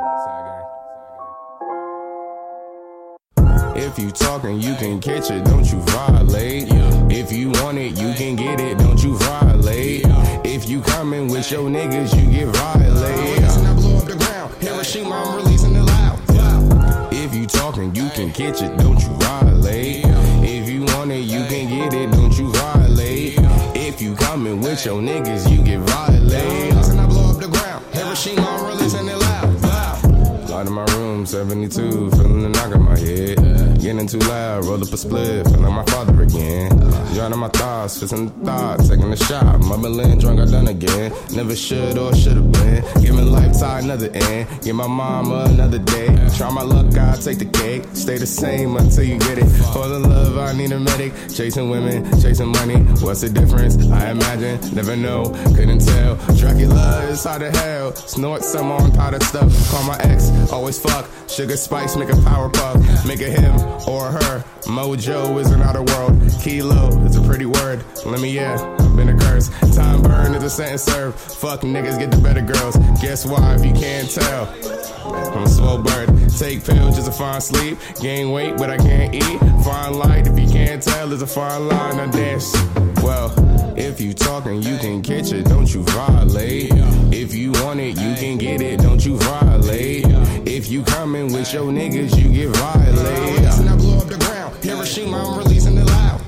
If you talking, you can catch it, don't you violate. If you want it, you can get it, don't you violate. If you coming with your niggas, you get violated. And I blow up the ground, Hiroshima, I'm releasing it loud. If you talking, you can catch it, don't you violate. If you want it, you can get it, don't you violate. If you coming with your niggas, you get violated. And I blow up the ground, Hiroshima, I'm releasing it loud. Light in my room, 72, feeling the knock on my head. Getting too loud, roll up a split, feeling my father again. Drowning my thoughts, fixing the thoughts, taking a shot. Mumbling, drunk, I done again. Never should or should've been. Giving life to another end. Give my mama another day. Try my luck, I'll take the cake. Stay the same until you get it. For the love, I need a medic. Chasing women, chasing money. What's the difference? I imagine, never know, couldn't tell. Dracula is hot as hell. Snort some on powder stuff. Call my ex, always fuck. Sugar spikes, make a power puff. Make a him or her. Mojo is an outer world. Kilo is a pretty word. Let me, I've been a curse. Time burn is a sentence served. Fuck niggas, get the better girls. Guess why if you can't tell? I'm a slow bird. Take pills just to find sleep. Gain weight, but I can't eat. Find light if you can't tell. There's a fine line, I dance. Well, if you talking, you can catch it, don't you violate. If you want it, you can get it, don't you violate. If you coming with your niggas, you get violated. And I blow up the ground, Hiroshima, I'm releasing it loud.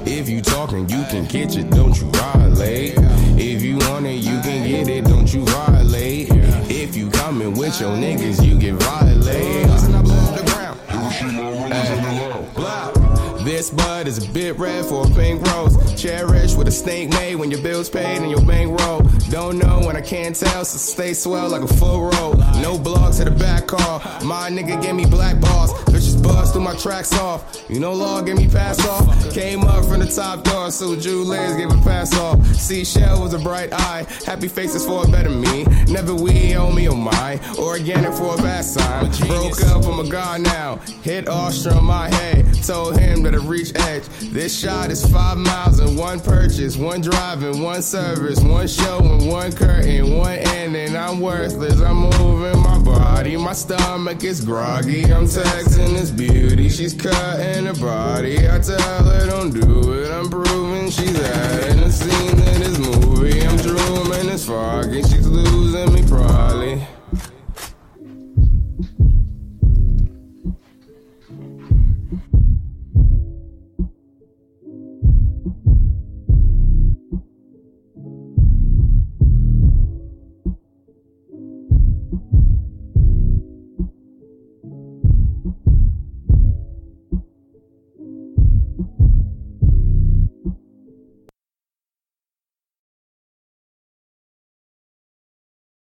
If you talking, you can catch it, don't you violate. If you want it, you can get it, don't you violate. If you coming with your niggas, you get violated. And I blow up the ground, Hiroshima, I'm releasing it loud. This bud is a bit red for a pink rose. Cherish with a stink made when your bills paid and your bank roll. Don't know when I can't tell, so stay swell like a full roll. No blogs to the back call. My nigga gave me black balls. Bitches bust through my tracks off. You know law gave me pass off. Came up from the top door, so Julius gave a pass off. Seashell was a bright eye. Happy faces for a better me. Never we on me, oh my. Organic for a bad sign. Broke up, I'm a god now. Hit Ostrom my head. Told him that I reach edge. This shot is 5 miles and one purchase, one drive and one service, one show and one curtain, one end, and I'm worthless. I'm moving my body, my stomach is groggy. I'm texting this beauty, she's cutting her body. I tell her don't do it, I'm proving she's adding a scene in this movie. I'm dreaming it's foggy, she's losing me probably.